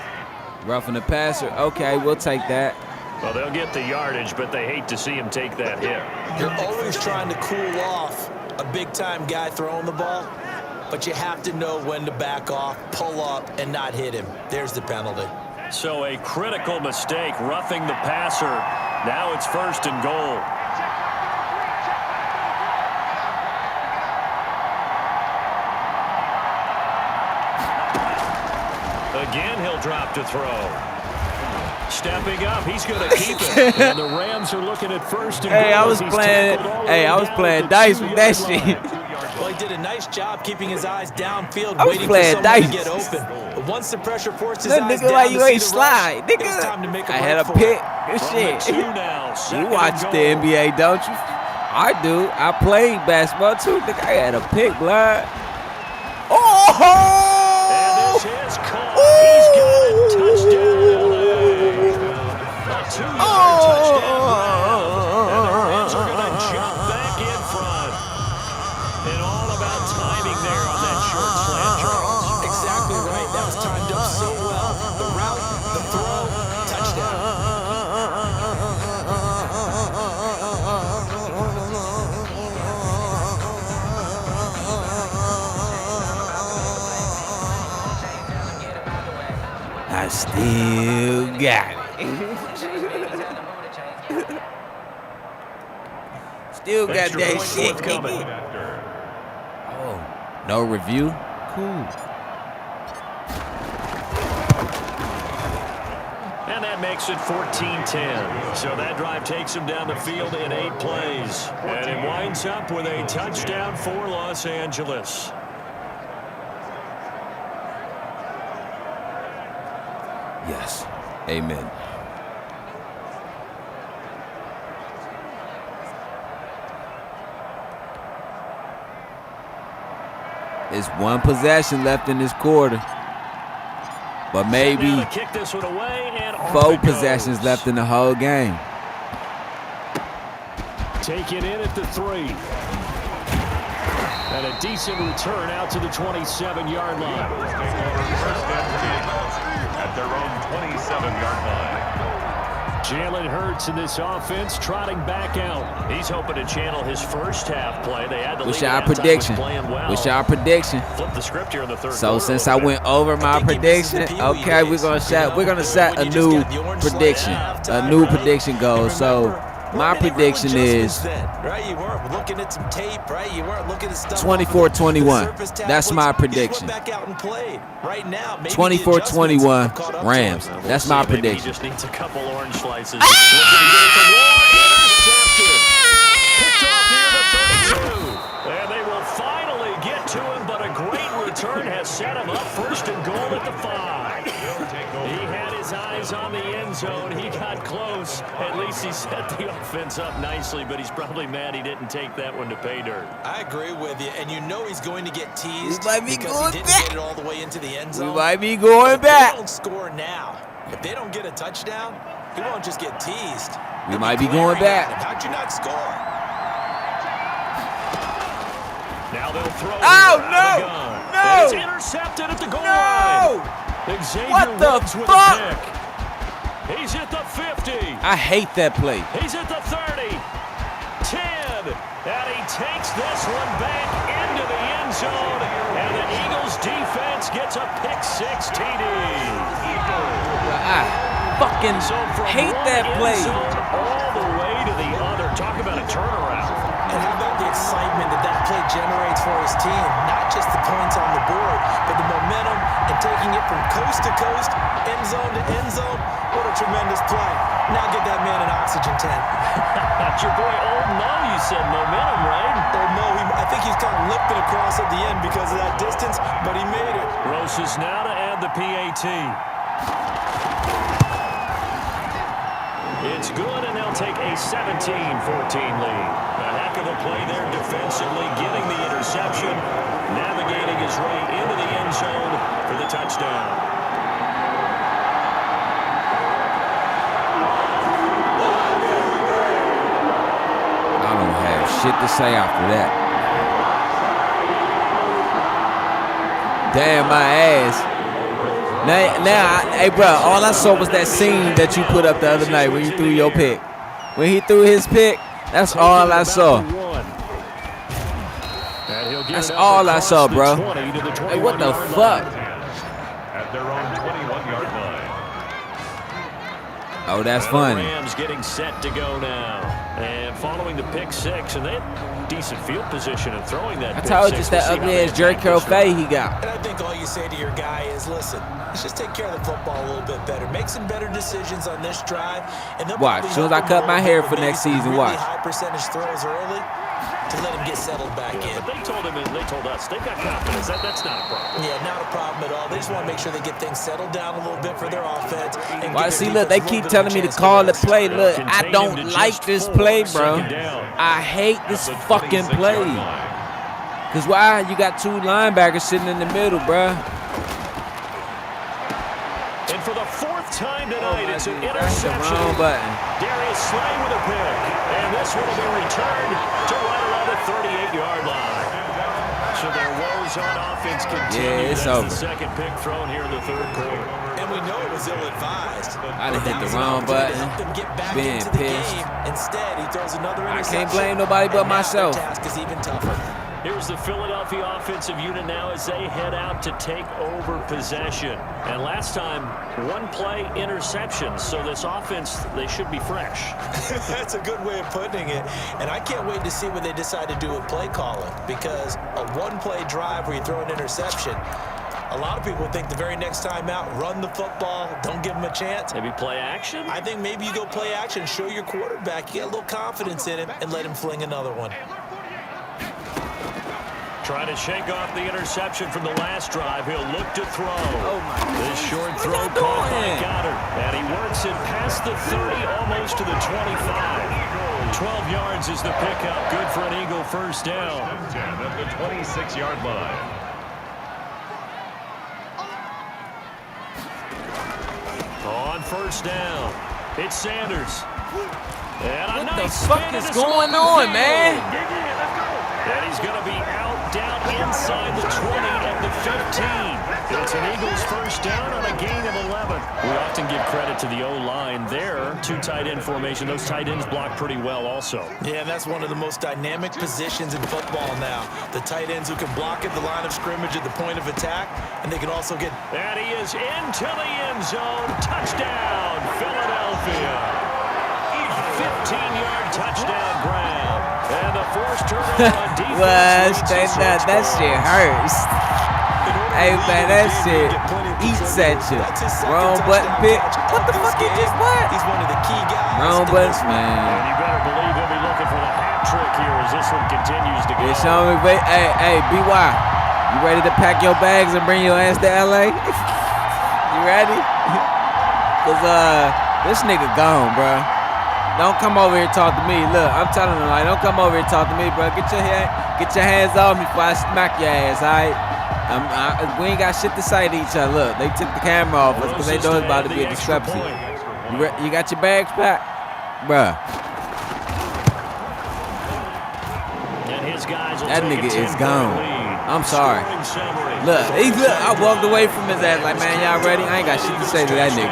Roughing the passer. Okay, we'll take that. Well, they'll get the yardage, but they hate to see him take that hit. You're always trying to cool off a big-time guy throwing the ball, but you have to know when to back off, pull up, and not hit him. There's the penalty. So a critical mistake, roughing the passer. Now it's 1st and goal. Again, he'll drop to throw. Stepping up, he's going to keep it. And the Rams are looking at 1st and goal. I was playing dice with that shit. Well, he did a nice job keeping his eyes downfield, I was waiting playing for someone dice. to get open. But once the pressure forced his That eyes nigga down like you to see ain't the slide, rush, nigga. it was time to make a I had a run for pick. it. Good From shit. the 2 now, 2nd You and watch goal. the NBA, don't you? I do. I played basketball too. Nigga, I had a pick, blood. Oh! And this is caught. He's got it. Touchdown, LA. A 2-yard touchdown grab. And the Rams are going to jump back in front. And all about timing there on that short slant, Charles. Exactly right. That was timed up so well. The route, the throw, touchdown. I still got it. Still got Extra that point shit. forthcoming. Oh, no review? Cool. And that makes it 14-10. So that drive takes him down the field in 8 plays. And it winds up with a touchdown for Los Angeles. Yes. Amen. There's one possession left in this quarter. But maybe Now to kick this one away, and off 4 it goes. possessions left in the whole game. Take it in at the 3. And a decent return out to the 27-yard line. At their own 27-yard line. Jalen Hurts in this offense trotting back out. He's hoping to channel his first half play. They had the What's lead our at halftime, prediction? was playing well. What's our prediction? Flip the script here in the third So quarter. since I went over my prediction, okay, we're gonna set a new prediction. A new prediction goal. So My prediction is right? You weren't looking at some tape, right? You weren't looking at stuff. 24-21. That's my prediction. Back out and played. Right now, 24-21 Rams. That's my prediction. He just needs a couple orange slices. And they will finally get to him, but a great return has set him up first and goal at the 5. He had his eyes on the end zone. He got close. At least he set the offense up nicely, but he's probably mad he didn't take that one to pay dirt. I agree with you, and you know he's going to get teased We might be because going he didn't back. get it all the way into the end zone. We might be going back. If they don't score now, if they don't get a touchdown, he won't just get teased. We might be going back. How'd you not score? Now they'll throw. Oh, no! No! And it's intercepted at the goal line. Xavier What the Woods with fuck? a pick. He's at the 50. I hate that play. He's at the 30. 10. And he takes this one back into the end zone. And the Eagles defense gets a pick 6 TD. I fucking So from hate one that end play. zone all the way to the other. Talk about a turnaround. And how about the excitement that play generates for his team? Not just the points on the board, but the momentum and taking it from coast to coast, end zone to end zone. What a tremendous play. Now get that man an oxygen tent. That's your boy Old Mo, you said momentum, right? Old Mo, I think he's kind of limping across at the end because of that distance, but he made it. Roses now to add the PAT. It's good, and they'll take a 17-14 lead. A heck of a play there defensively, getting the interception, navigating his way into the end zone for the touchdown. I don't have shit to say after that. Damn my ass. Hey, bro, all I saw was that scene that you put up the other night when you threw your pick. When he threw his pick, that's all I saw. That's all I saw, bro. Hey, what the fuck? At their own 21-yard line. Oh, that's funny. Rams getting set to go now. And following the pick 6, and they had decent field position and throwing that I pick told you 6. it's that ugly ass Jerry Curl Fay he got. And I think all you say to your guy is, listen, let's just take care of the football a little bit better. Make some better decisions on this drive. And they'll Watch, as soon as I cut my hair for next season, really watch. high percentage throws early to let him get settled back in. But they told him and they told us they've got confidence. That's not a problem. Yeah, not a problem at all. They just want to make sure they get things settled down a little bit for their offense. And Why, give see, their look, they defense a keep little telling bit me of to a call the chance to play. rest. Look, I Contained him don't to like just this 4, play, bro. second down. I hate this At the fucking 26-yard play. line. Because why? You got two linebackers sitting in the middle, bro. And for the 4th time tonight, it's an That's the interception. wrong button. Darius Slay with a pick. And this one will be returned to right around the 38-yard line. So their woes on offense continue. Yeah, it's That's over. the second pick thrown here in the 3rd quarter. And we know it was ill-advised. I done hit the That was an wrong opportunity to button. help them get back Being into the pissed. game. Instead, he throws another I interception. can't blame nobody but And now their myself. task is even tougher. Here's the Philadelphia offensive unit now as they head out to take over possession. And last time, one play interception. So this offense, they should be fresh. That's a good way of putting it. And I can't wait to see what they decide to do with play calling, because a one-play drive where you throw an interception, a lot of people think the very next time out, run the football, don't give them a chance. Maybe play action? I think maybe you go play action, show your quarterback, you get a little confidence in him, and let him fling another one. Trying to shake off the interception from the last drive. He'll look to throw. Oh, my This short What throw y'all caught by doing? Goddard. And he works it past the 30, almost to the 25. 12 yards is the pickup. Good for an Eagle first down. At the 26-yard line. On first down, it's Sanders. And a What the nice fuck spin is into going the on, field. man? And he's going to be out, down inside the 20 at the 15. It's an Eagles first down on a gain of 11. We often give credit to the O-line there. 2 tight end formation. Those tight ends block pretty well also. Yeah, and that's one of the most dynamic positions in football now. The tight ends who can block at the line of scrimmage at the point of attack, and they can also get... And he is into the end zone. Touchdown, Philadelphia. 15-yard touchdown grab. And the forced turnover on defense. That shit hurts. Hey, man, that shit eats at you. Wrong button pick. What the fuck you just what? He's one of the key guys. Wrong button, And man. you better believe he'll be looking for the hat trick here as this one continues to go. Yeah, show me, hey, BY. You ready to pack your bags and bring your ass to LA? You ready? Cause this nigga gone, bro. Don't come over here and talk to me. Look, I'm telling him, like, don't come over here and talk to me, bro. Get your hands off me before I smack your ass, all right? We ain't got shit to say to each other. Look, they took the camera off us because they know it's about to be a discrepancy. You got your bags packed? Bruh. That nigga is gone. I'm sorry. Look, I walked away from his ass like, man, y'all ready? I ain't got shit to say to that nigga.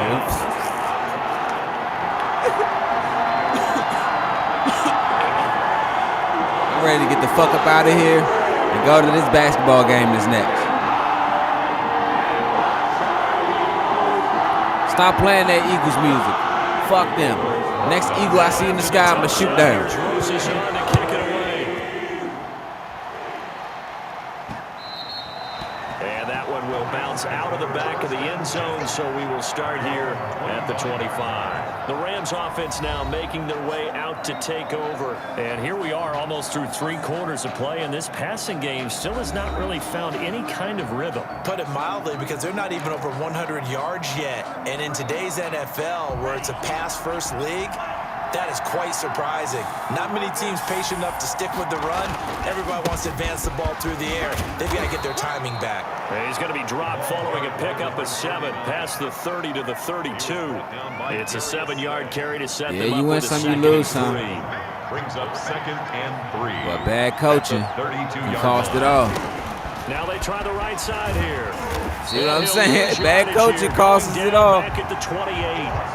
I'm ready to get the fuck up out of here and go to this basketball game that's next. Stop playing that Eagles music. Fuck them. Next Eagle I see in the sky, I'm gonna shoot down. And that one will bounce out of the back of the end zone, so we will start here at the 25. The Rams offense now making their way out to take over. And here we are almost through 3 quarters of play, and this passing game still has not really found any kind of rhythm. Put it mildly, because they're not even over 100 yards yet. And in today's NFL, where it's a pass-first league, that is quite surprising. Not many teams patient enough to stick with the run. Everybody wants to advance the ball through the air. They've got to get their timing back. And he's going to be dropped following a pickup of 7 past the 30 to the 32. It's a 7-yard carry to set them up. Yeah, you win some, you lose some. Brings up 2nd and 3. But bad coaching. You cost it all. Now they try the right side here. See what I'm saying? Bad coaching costs it all. Back at the 28.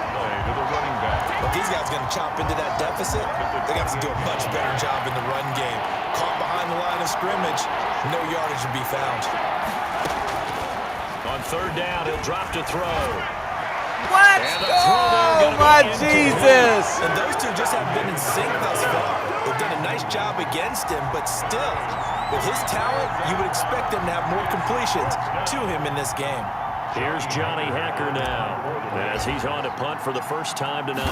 But these guys are going to chop into that deficit. They're going to have to do a much better job in the run game. Caught behind the line of scrimmage, no yardage to be found. On 3rd down, he'll drop to throw. What? Oh, my Jesus. And those two just haven't been in sync thus far. They've done a nice job against him, but still, with his talent, you would expect them to have more completions to him in this game. Here's Johnny Hacker now, as he's on to punt for the first time tonight.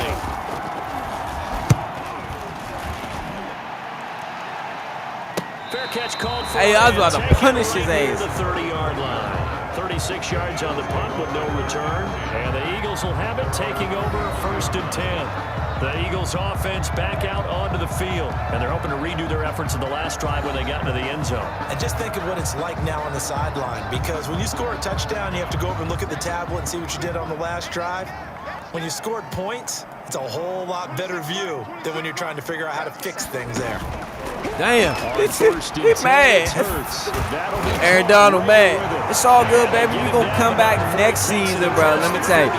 Fair catch called for. Hey, I was about to punish his ass. The 30-yard line. 36 yards on the punt with no return. And the Eagles will have it, taking over 1st and 10. The Eagles offense back out onto the field. And they're hoping to redo their efforts in the last drive when they got into the end zone. And just think of what it's like now on the sideline. Because when you score a touchdown, you have to go over and look at the tablet and see what you did on the last drive. When you scored points, it's a whole lot better view than when you're trying to figure out how to fix things there. Damn, he mad. Aaron Donald mad. It's all good, baby. We're going to come back next season, bro. Let me tell you.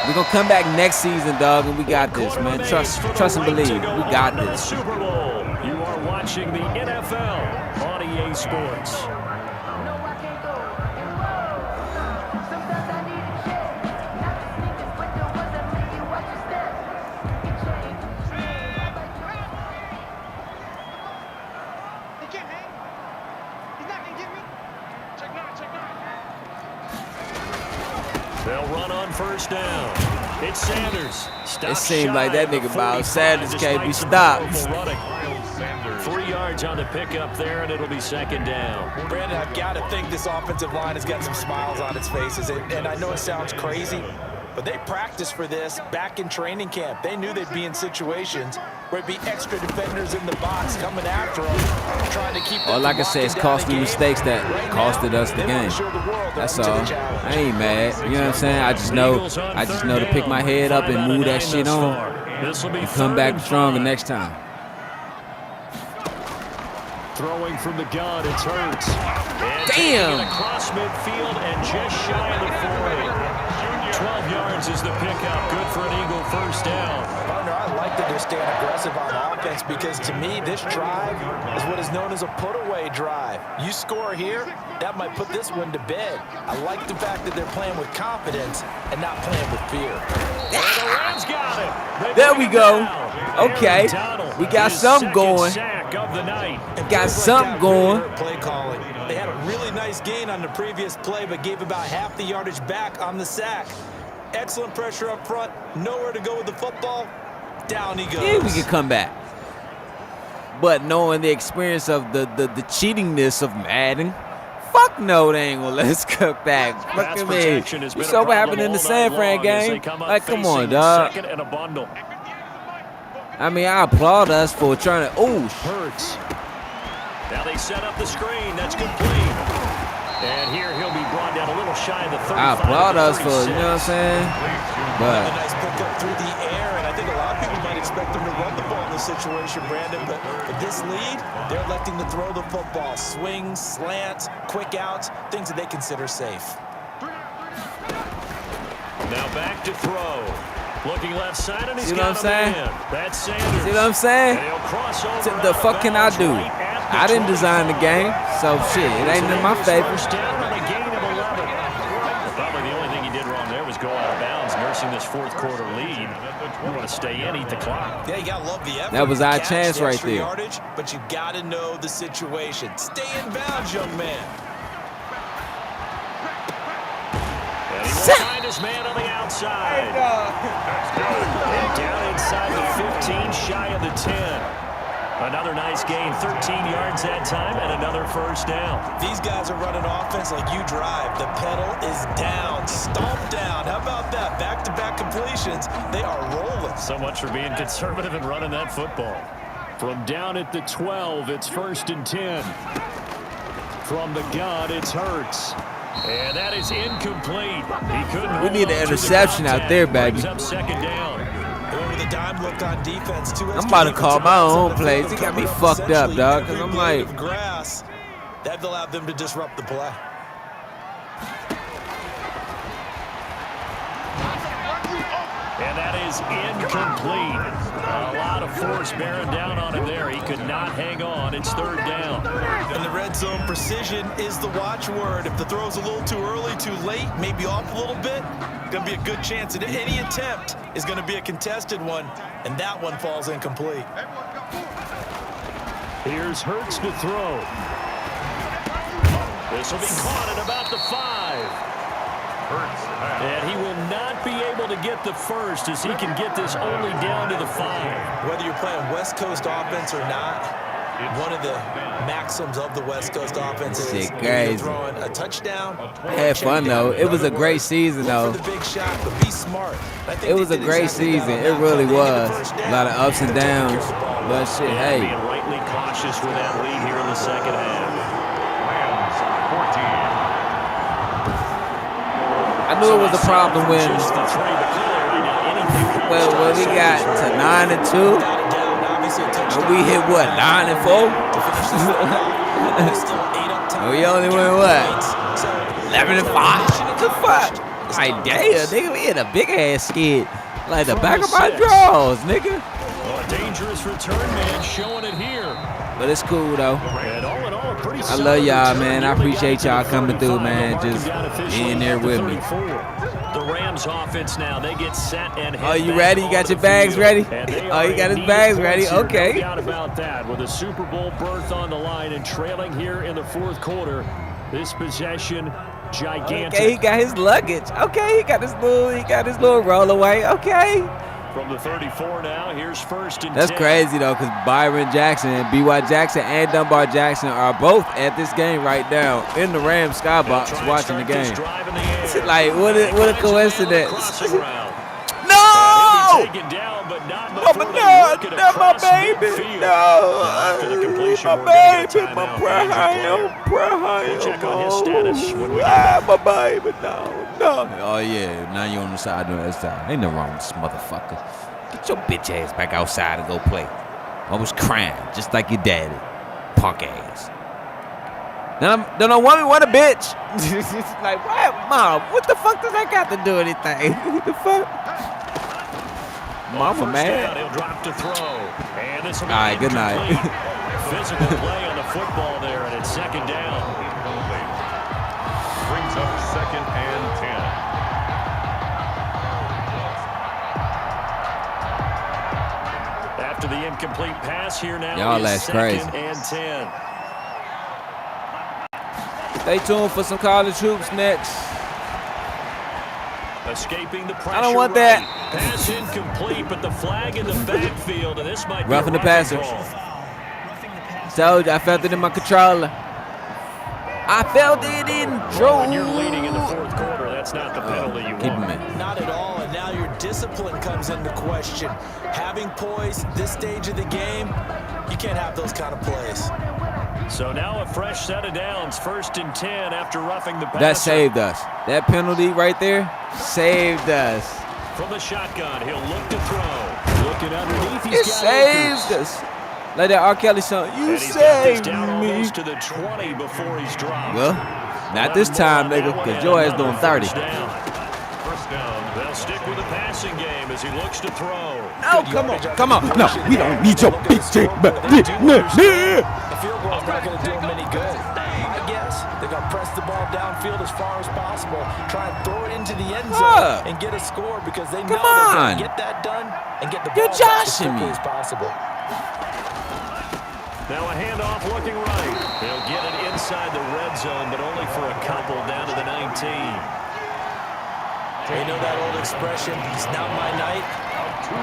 We're going to come back next season, dog, and we got this, man. Trust and believe. We got this. Super Bowl. You are watching the NFL on EA Sports. They'll run on 1st down. It's Sanders. It seemed like that nigga Miles Sanders can't be stopped. 3 yards on the pickup there, and it'll be 2nd down. Brandon, I've got to think this offensive line has got some smiles on its faces. And I know it sounds crazy, but they practiced for this back in training camp. They knew they'd be in situations where it'd be extra defenders in the box coming after them, trying to keep them. All I can say is costly mistakes that costed us the game. That's all. I ain't mad. You know what I'm saying? I just know to pick my head up and move that shit on and come back stronger next time. Throwing from the gun, it's Hurts. Damn! Across midfield and just shy of the 40. 12 yards is the pickup. Good for an Eagle 1st down. Partner, I like that they're staying aggressive on offense because to me, this drive is what is known as a put-away drive. You score here, that might put this one to bed. I like the fact that they're playing with confidence and not playing with fear. And the Rams got it. There we go. Okay. We got something going. Sack of the night. Got something going. Play calling. They had a really nice gain on the previous play, but gave about half the yardage back on the sack. Excellent pressure up front. Nowhere to go with the football. Down he goes. Yeah, we can come back. But knowing the experience of the cheatingness of Madden, fuck no, they ain't gonna let us cut back. Look at me. You saw what happened in the San Fran game? Like, come on, dog. Second and a bundle. I mean, I applaud us for trying to. Oh, Hurts. Now they set up the screen. That's complete. And here he'll be brought down a little shy of the 35. I applaud us for, you know what I'm saying? But a nice pickup through the air, and I think a lot of people might expect them to run the ball in this situation, Brandon. But with this lead, they're electing to throw the football. Swings, slants, quick outs, things that they consider safe. Now back to throw. Looking left side, and he's see what I'm got saying? him in. That's Sanders. See what I'm saying? And he'll cross over What the fuck can I do? I didn't design the game, so shit, it ain't in my favor. First down on a gain of 11. Probably the only thing he did wrong there was go out of bounds, nursing this fourth quarter lead. You want to stay in, eat the clock. Yeah, you got to love the effort. That was our Catch chance the right extra there. Yardage, but you got to know the situation. Stay in bounds, young man. And he will find his man on the outside. And down inside the 15, shy of the 10. Another nice gain, 13 yards that time, and another first down. These guys are running offense like you drive. The pedal is down, stomp down. How about that? Back-to-back completions. They are rolling. So much for being conservative and running that football. From down at the 12, it's 1st and 10. From the gun, it's Hurts. And that is incomplete. He couldn't. We need an interception out there, baby. Brings up second down. With a dime look on defense, I'm about to call my own plays. He got me fucked up, dog, because I'm like, grass. That allowed them to disrupt the play. And that is incomplete. A lot of force bearing down on him there. He could not hang on. It's 3rd down. In the red zone, precision is the watchword. If the throw's a little too early, too late, maybe off a little bit, going to be a good chance that any attempt is going to be a contested one, and that one falls incomplete. Here's Hurts to throw. This will be caught at about the 5. And he will not be able to get the first as he can get this only down to the 5. Whether you're playing West Coast offense or not, one of the maxims of the West Coast offense is crazy. Throwing a touchdown. I had fun though. It was a great season though. For the big shot, but be smart. It was a great season. It really was. A lot of ups and downs. But shit, hey. Being rightly cautious with that lead here in the second half. I knew it was a problem when we got to 9 and 2, and we hit what, 9 and 4? And we only went what, 11 and 5? What the fuck? Like damn, nigga, we hit a big ass skid, like the back of my drawers, nigga. Well, a dangerous return man showing it here. But it's cool though. And all in all, pretty I love y'all, man. I appreciate y'all coming through, man. Just being there with me. The Rams offense now, they get set and Oh, you ready? You got your bags ready? Oh, you got his bags ready? Okay. No doubt about that. With a Super Bowl berth on the line and trailing here in the 4th quarter, this possession gigantic. Okay, he got his luggage. Okay, he got his little rollaway. Okay. From the 34 now, here's 1st and 10. That's crazy though, because Byron Jackson and B.Y. Jackson and Dunbar Jackson are both at this game right now in the Rams skybox watching the game. It's like what a coincidence. No! Not my baby. No, my baby, my prime. Check on his status when we my baby, no. Oh yeah, now you on the side, no, that's side. Ain't no wrong with this motherfucker. Get your bitch ass back outside and go play. I was crying, just like your daddy, punk ass. Don't know what a bitch. Like what, mom? What the fuck does that got to do anything? What the fuck? Mama mad. He'll drop to throw. And this will be all right, good night. Physical play on the football there, and it's second down. Brings up second and 10. After the incomplete pass here now, y'all is crazy. second and 10. Stay tuned for some college hoops next. Escaping the pressure. I don't want that. Pass incomplete, but the flag in the backfield, and this might Roughing be the passer. Told you, I felt it in my controller. I felt it in When you're leading in the fourth quarter, that's not the penalty you keep want. him in. Not at all, and now your discipline comes into question. Having poise this stage of the game, you can't have those kind of plays. So now a fresh set of downs, first and 10 after roughing the passer. That saved us. That penalty right there saved us. From the shotgun, he'll look to throw. Looking underneath, It he's got saved Akers. us. Like that R. Kelly song. You And he's got this saved down me. almost to the 20 before he's dropped. Well, not this time, nigga, because your ass doing 30. First down. They'll stick with the passing game as he looks to throw. No, come on, come on. No, we don't need your bitch. The field goal's not going to do them any good. My guess, they're going to press the ball downfield as far as possible, try and throw it into the end zone and get a score because they know they're going to get that done and get the ball Good back as joshing quickly me. as possible. Now a handoff looking right. They'll get it inside the red zone, but only for a couple down to the 19. You know that old expression, it's not my night?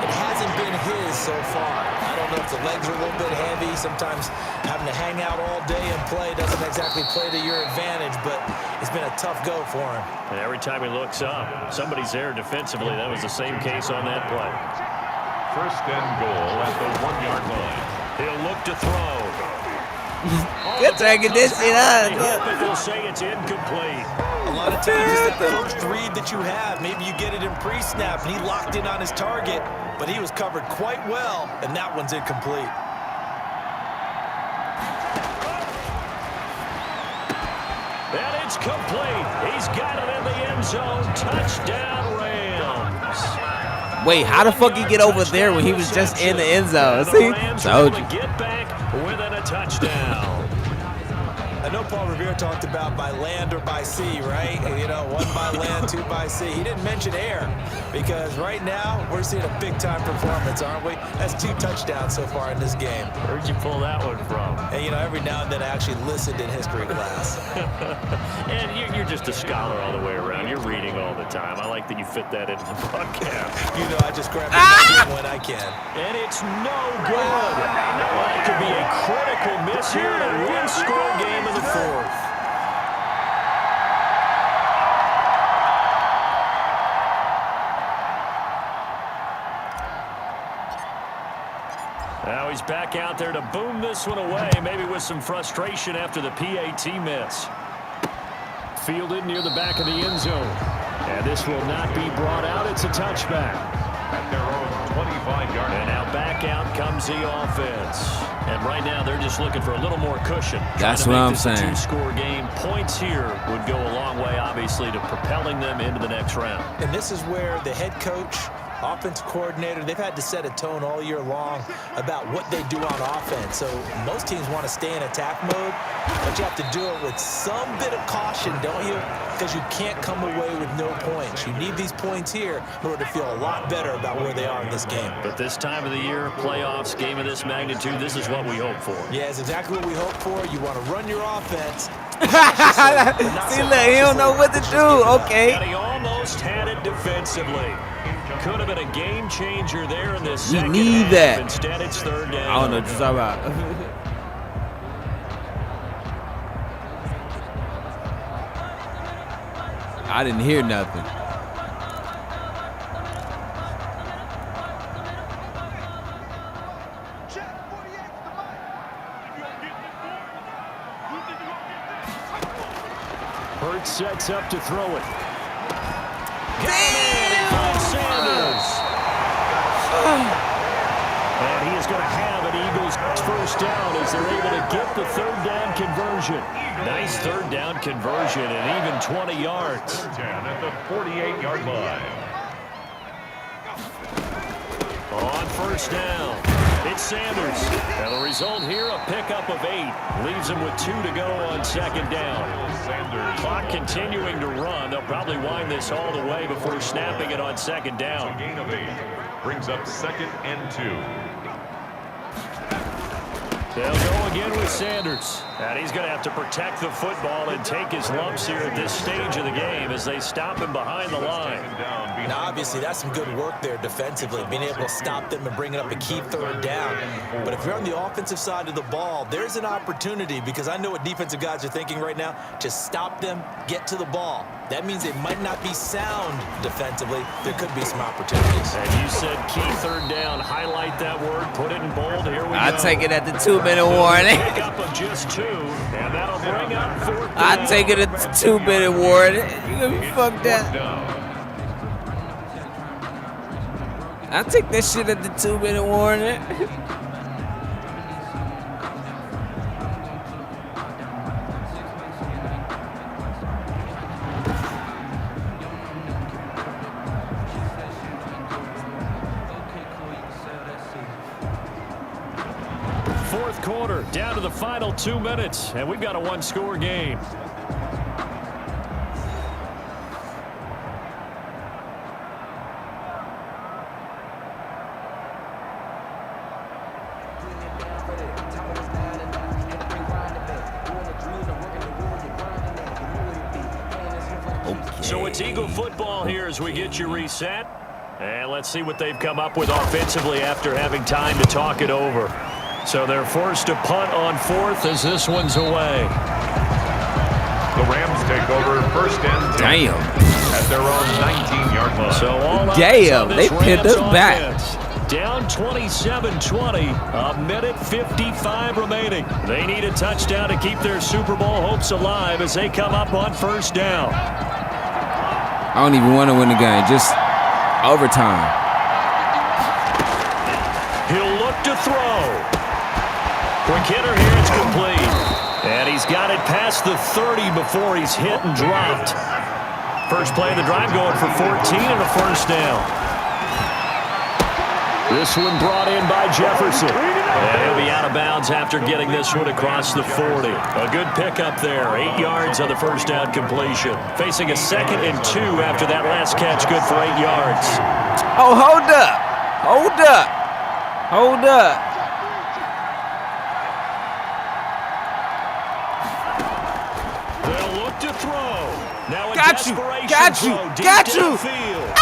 It hasn't been his so far. I don't know if the legs are a little bit heavy. Sometimes having to hang out all day and play doesn't exactly play to your advantage, but it's been a tough go for him. And every time he looks up, somebody's there defensively. That was the same case on that play. First and goal at the 1-yard line. He'll look to throw. Good taking this shit out. But they'll say it's incomplete. A lot of times it's that first read that you have. Maybe you get it in pre-snap, and he locked in on his target, but he was covered quite well, and that one's incomplete. And it's complete. He's got it in the end zone. Touchdown, Rams. Wait, how the fuck he get over there when he was just in the end zone? And the See? Rams Told will you. get back within a touchdown. I know Paul Revere talked about by land or by sea, right? You know, one by land, two by sea. He didn't mention air because right now we're seeing a big-time performance, aren't we? That's 2 touchdowns so far in this game. Where'd you pull that one from? And, you know, every now and then I actually listened in history class. And you're just a scholar all the way around. You're reading all the time. I like that you fit that into the podcast. You know, I just grab the nugget when I can. And it's no good. That could be a critical miss here in a one-score game in the fourth. Now he's back out there to boom this one away, maybe with some frustration after the PAT miss. Fielded near the back of the end zone. And this will not be brought out. It's a touchback. At their own 25-yard line. And now back out comes the offense. And right now they're just looking for a little more cushion. That's Trying to what I'm make this a saying. 2-score game. Points here would go a long way, obviously, to propelling them into the next round. And this is where the head coach, offensive coordinator, they've had to set a tone all year long about what they do on offense. So most teams want to stay in attack mode, but you have to do it with some bit of caution, don't you? Because you can't come away with no points. You need these points here in order to feel a lot better about where they are in this game. But this time of the year, playoffs, game of this magnitude, this is what we hope for. Yeah, it's exactly what we hope for. You want to run your offense. See, look, he don't know what to do. Okay. And he almost had it defensively. Could have been a game changer there in this We second need half. that. Instead, it's third down. I don't know what you're talking about. I didn't hear nothing. Hurts sets up to throw it. Damn! Sanders. And he is going to have an Eagles first down as they're able to get the third down conversion. Nice third down conversion and even 20 yards. Third down at the 48-yard line. On first down, it's Sanders. And the result here, a pickup of 8. Leaves him with 2 to go on second down. Sanders. Clock continuing to run. They'll probably wind this all the way before snapping it on second down. A gain of 8 brings up 2nd and 2. They'll go again with Sanders. And he's going to have to protect the football and take his lumps here at this stage of the game as they stop him behind the line. Now, obviously, that's some good work there defensively, being able to stop them and bring up a key third down. But if you're on the offensive side of the ball, there's an opportunity, because I know what defensive guys are thinking right now, to stop them, get to the ball. That means it might not be sound defensively. There could be some opportunities. And you said key third down. Highlight that word. Put it in bold. Here we go. I'll take it at the 2-minute warning. Pickup of just 2, and that'll bring up 4th down. I'll take it at the 2-minute warning. You gonna be fucked up. I'll take that shit at the 2-minute warning. Fourth quarter, down to the final 2 minutes, and we've got a 1-score game. So it's Eagle football here as we get you reset. And let's see what they've come up with offensively after having time to talk it over. So they're forced to punt on 4th as this one's away. The Rams take over 1st and 10. Damn. At their own 19-yard line. So all Damn, eyes on they this pinned us Rams back. offense. Down 27-20, a minute 55 remaining. They need a touchdown to keep their Super Bowl hopes alive as they come up on first down. I don't even want to win the game, just overtime. He'll look to throw. Quick hitter here, it's complete. And he's got it past the 30 before he's hit and dropped. First play of the drive going for 14 and a first down. This one brought in by Jefferson. And he'll be out of bounds after getting this one across the 40. A good pickup there. 8 yards on the first down completion. Facing a 2nd and 2 after that last catch. Good for 8 yards. Oh, hold up. Hold up. Hold up. They'll look to throw. Now a Got you. desperation Got you. throw deep Got you. downfield. Ah!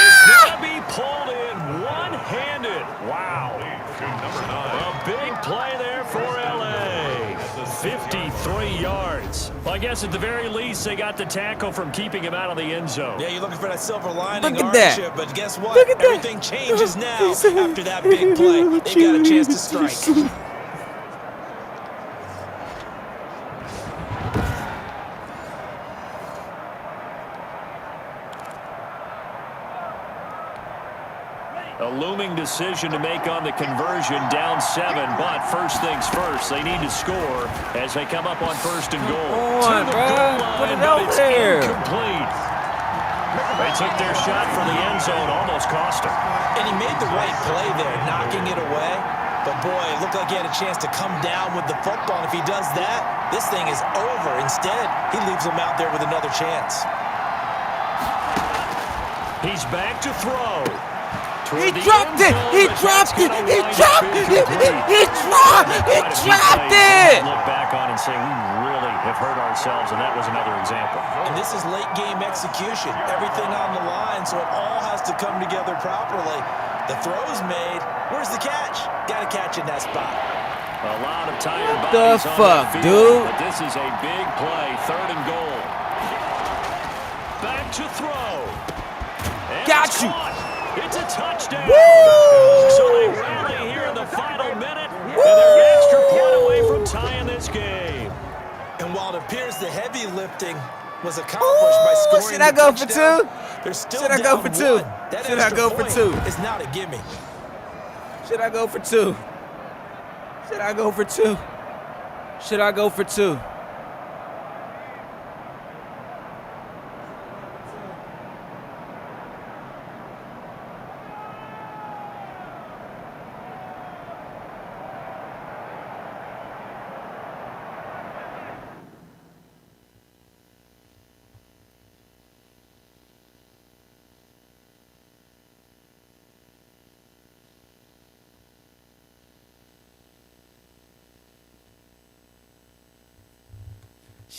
It's going to be pulled in one-handed. Wow. A big play there for L.A. 53 yards. Well, I guess at the very least, they got the tackle from keeping him out of the end zone. Yeah, you're looking for that silver lining, Look at that. aren't you? But guess what? Look at that. Everything changes now after that big play. They got a chance to strike. A looming decision to make on the conversion, down 7, but first things first, they need to score as they come up on first and goal. Come on, To the bro. goal line, Put it but over it's there. incomplete. They took their shot from the end zone, almost cost him. And he made the right play there, knocking it away. But, boy, it looked like he had a chance to come down with the football. And if he does that, this thing is over. Instead, he leaves him out there with another chance. He's back to throw. He dropped it. He dropped it. He dropped it. He dropped it. Look back on and say we really have hurt ourselves, and that was another example. And this is late game execution. Everything on the line, so it all has to come together properly. The throw's made. Where's the catch? Got to catch in that spot. A lot of tired What bodies the on fuck, that field, dude? but this is a big play, 3rd and goal. Back to throw. And Got it's you. caught. It's a touchdown. Woo! So they rally here in the final minute, and they're an extra point away from tying this game. And while it appears the heavy lifting was accomplished by scoring should I the go for touchdown, two? they're still Should I go down for two? one. That Should I extra go for point two? is not a gimme. Should I go for 2? Should I go for 2? Should I go for 2?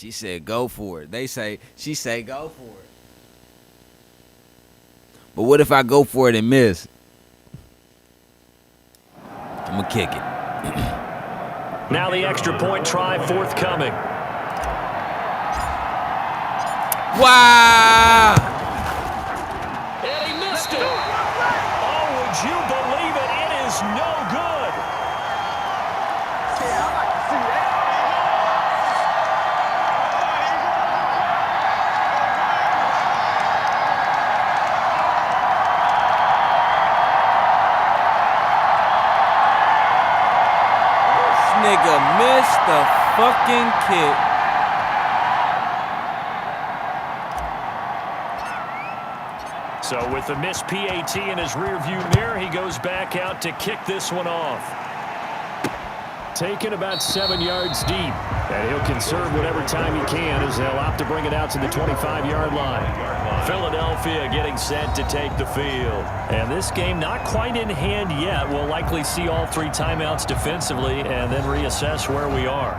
She said go for it. She say go for it. But what if I go for it and miss? I'm going to kick it. Now the extra point try forthcoming. Wow! And he missed it. Oh, would you believe it? It is no good. Yeah, I'd like to see that. Nigga missed the fucking kick. So with the missed PAT in his rearview mirror, he goes back out to kick this one off. Taken about 7 yards deep. And he'll conserve whatever time he can as they'll opt to bring it out to the 25-yard line. Philadelphia getting set to take the field. And this game not quite in hand yet. We'll likely see all 3 timeouts defensively and then reassess where we are.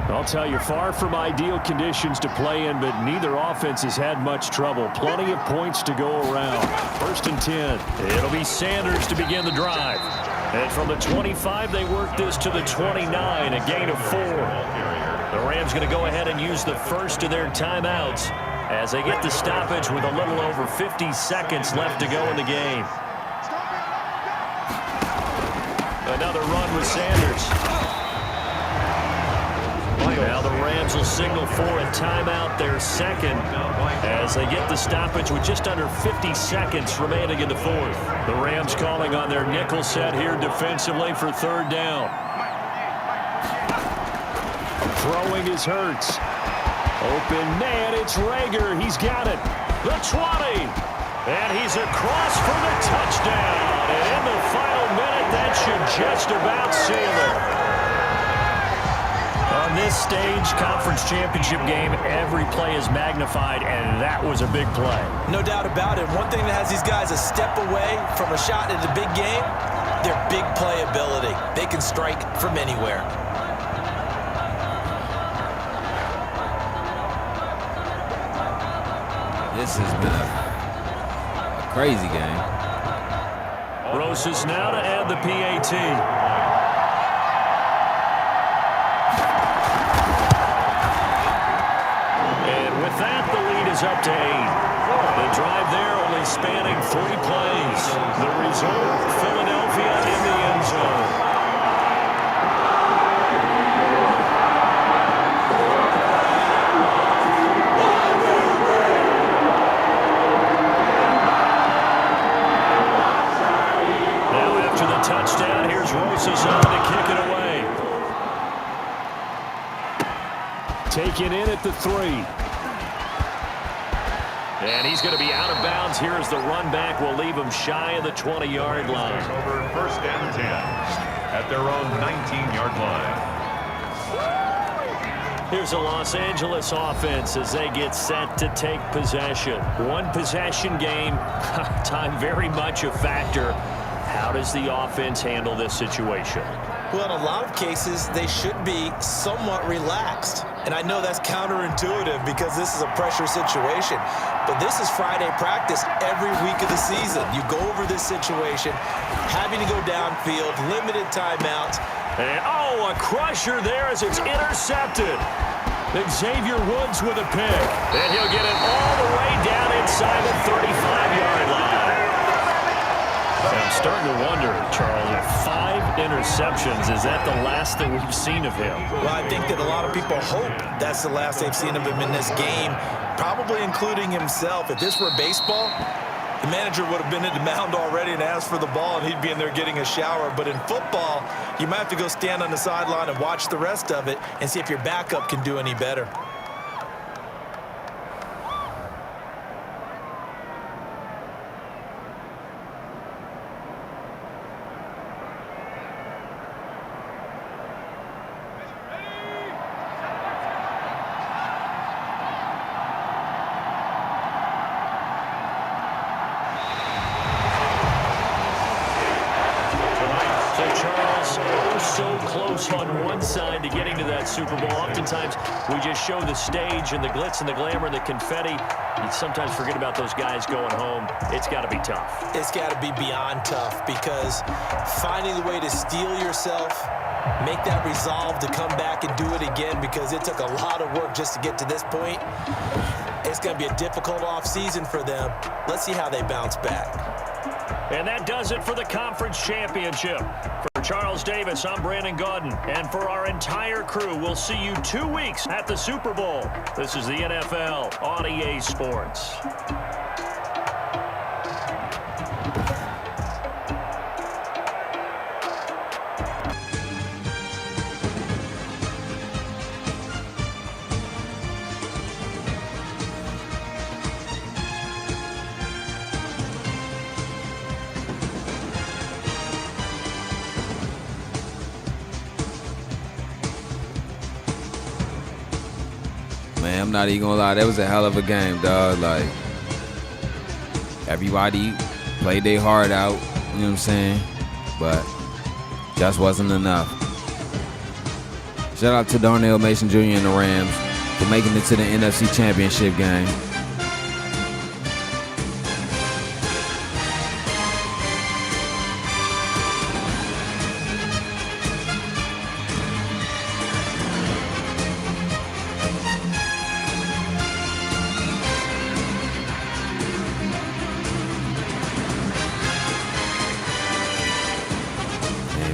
I'll tell you, far from ideal conditions to play in, but neither offense has had much trouble. Plenty of points to go around. 1st and 10. It'll be Sanders to begin the drive. And from the 25, they work this to the 29, a gain of 4. The Rams going to go ahead and use the first of their timeouts as they get the stoppage with a little over 50 seconds left to go in the game. Another run with Sanders. Now the Rams will signal for a timeout, their second, as they get the stoppage with just under 50 seconds remaining in the 4th. The Rams calling on their nickel set here defensively for 3rd down. Throwing is Hurts. Open man, it's Rager. He's got it. The 20. And he's across for the touchdown. And in the final minute, that should just about seal it. On this stage, conference championship game, every play is magnified, and that was a big play. No doubt about it. One thing that has these guys a step away from a shot at a big game, their big play ability. They can strike from anywhere. This has been a crazy game. Rosas now to add the PAT. That the lead is up to 8. The drive there only spanning 3 plays. The result, Philadelphia in the end zone. Now after the touchdown, here's Rosas on to kick it away. Taken in at the 3. And he's going to be out of bounds here as the run back will leave him shy of the 20-yard line. Over 1st and 10 at their own 19-yard line. Here's a Los Angeles offense as they get set to take possession. 1 possession game, time very much a factor. How does the offense handle this situation? Well, in a lot of cases, they should be somewhat relaxed. And I know that's counterintuitive because this is a pressure situation. But this is Friday practice every week of the season. You go over this situation, having to go downfield, limited timeouts. And, a crusher there as it's intercepted. Xavier Woods with a pick. And he'll get it all the way down inside the 35-yard line. I'm starting to wonder, Charles, if 5 interceptions, is that the last that we've seen of him? Well, I think that a lot of people hope that's the last they've seen of him in this game, probably including himself. If this were baseball, the manager would have been at the mound already and asked for the ball, and he'd be in there getting a shower. But in football, you might have to go stand on the sideline and watch the rest of it and see if your backup can do any better. focus on one side to getting to that Super Bowl. Oftentimes, we just show the stage and the glitz and the glamour, the confetti. You sometimes forget about those guys going home. It's got to be tough. It's got to be beyond tough, because finding the way to steel yourself, make that resolve to come back and do it again, because it took a lot of work just to get to this point. It's going to be a difficult offseason for them. Let's see how they bounce back. And that does it for the conference championship. For Charles Davis, I'm Brandon Gaudin. And for our entire crew, we'll see you 2 weeks at the Super Bowl. This is the NFL on EA Sports. Man, I'm not even gonna lie, that was a hell of a game, dog. Like, everybody played their heart out, you know what I'm saying? But just wasn't enough. Shout out to Darnell Mason Jr. and the Rams for making it to the NFC Championship game.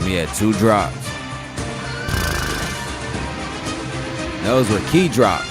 We had 2 drops. Those were key drops.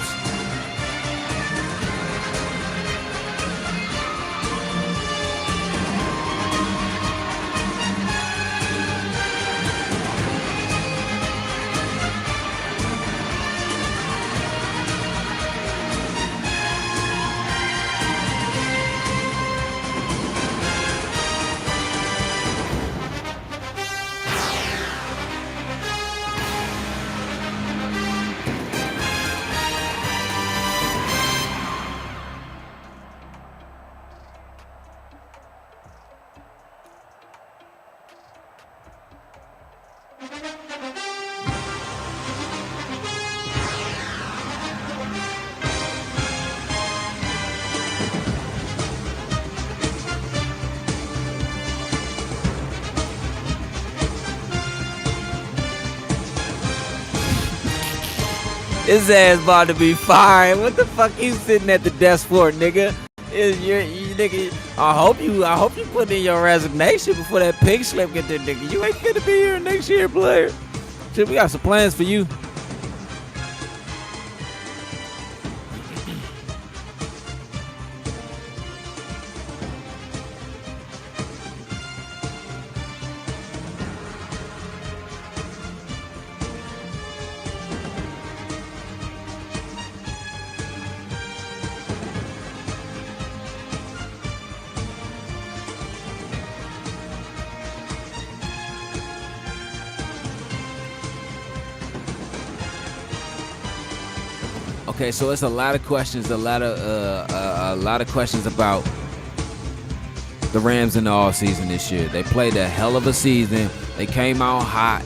His ass about to be fired. What the fuck you sitting at the desk for, nigga? Nigga, I hope you put in your resignation before that pink slip get there, nigga. You ain't gonna be here next year, player. Shit, we got some plans for you. Okay, so it's a lot of questions, a lot of questions about the Rams in the offseason this year. They played a hell of a season. They came out hot,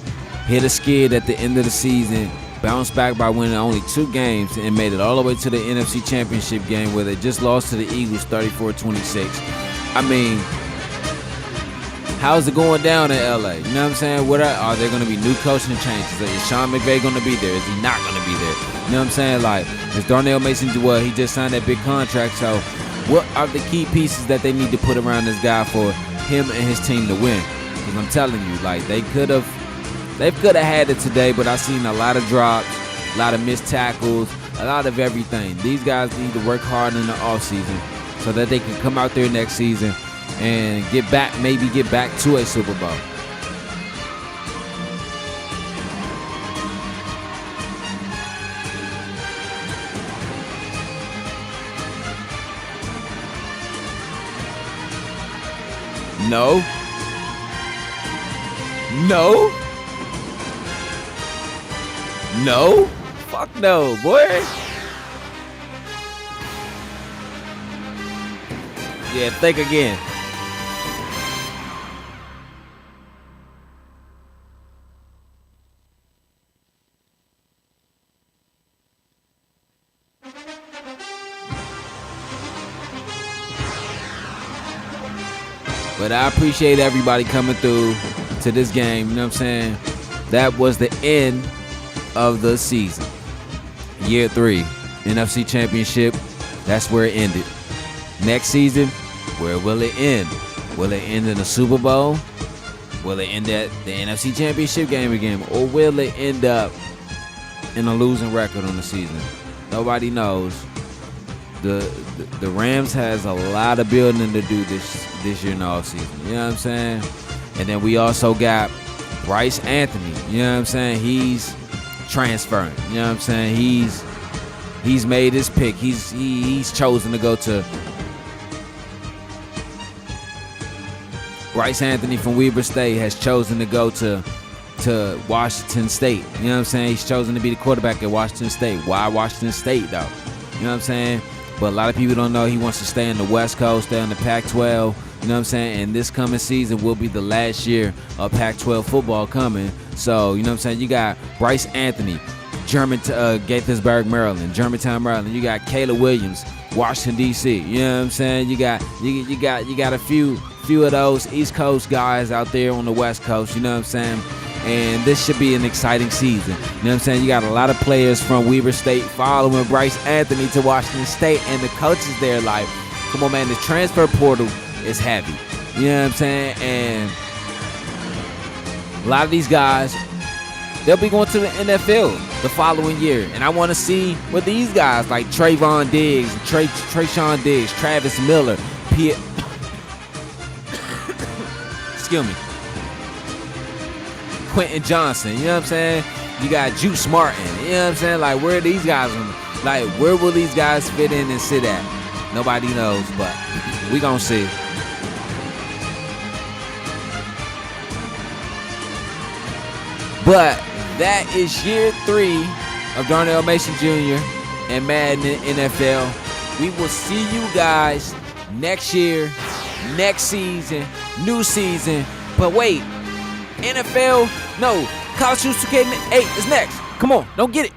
hit a skid at the end of the season, bounced back by winning only 2 games, and made it all the way to the NFC Championship game where they just lost to the Eagles 34-26. I mean, how's it going down in LA? You know what I'm saying? Are there going to be new coaching changes? Is Sean McVay going to be there? Is he not going to be there? You know what I'm saying? Like, is Darnell Mason, well, he just signed that big contract, so what are the key pieces that they need to put around this guy for him and his team to win? Because I'm telling you, like, they could have had it today, but I've seen a lot of drops, a lot of missed tackles, a lot of everything. These guys need to work hard in the offseason so that they can come out there next season and maybe get back to a Super Bowl. No. No. No. Fuck no, boy. Yeah, think again. But I appreciate everybody coming through to this game. You know what I'm saying? That was the end of the season. Year 3, NFC Championship. That's where it ended. Next season, where will it end? Will it end in the Super Bowl? Will it end at the NFC Championship game again? Or will it end up in a losing record on the season? Nobody knows. The Rams has a lot of building to do this year in the offseason. You know what I'm saying? And then we also got Bryce Anthony. You know what I'm saying? He's transferring. You know what I'm saying? He's made his pick. He's chosen to go to Bryce Anthony from Weber State has chosen to go to Washington State. You know what I'm saying? He's chosen to be the quarterback at Washington State. Why Washington State, though? You know what I'm saying? But a lot of people don't know he wants to stay in the West Coast, stay in the Pac-12. You know what I'm saying? And this coming season will be the last year of Pac-12 football coming. So, you know what I'm saying? You got Bryce Anthony, Gaithersburg, Maryland, Germantown, Maryland. You got Caleb Williams, Washington, D.C. You know what I'm saying? You got a few of those East Coast guys out there on the West Coast. You know what I'm saying? And this should be an exciting season. You know what I'm saying? You got a lot of players from Weber State following Bryce Anthony to Washington State, and the coaches there like, come on, man, the transfer portal is heavy. You know what I'm saying? And a lot of these guys, they'll be going to the NFL the following year. And I want to see what these guys like Trayvon Diggs, Trayshawn Diggs, Travis Miller, excuse me, Quentin Johnson, you know what I'm saying? You got Juice Martin, you know what I'm saying? Like, where are these guys? Like, where will these guys fit in and sit at? Nobody knows, but we gonna see. But that is year 3 of Darnell Mason Jr. and Madden NFL. We will see you guys next year, next season, new season. But wait, NFL, no, College Hoops 2K8 is next. Come on, don't get it.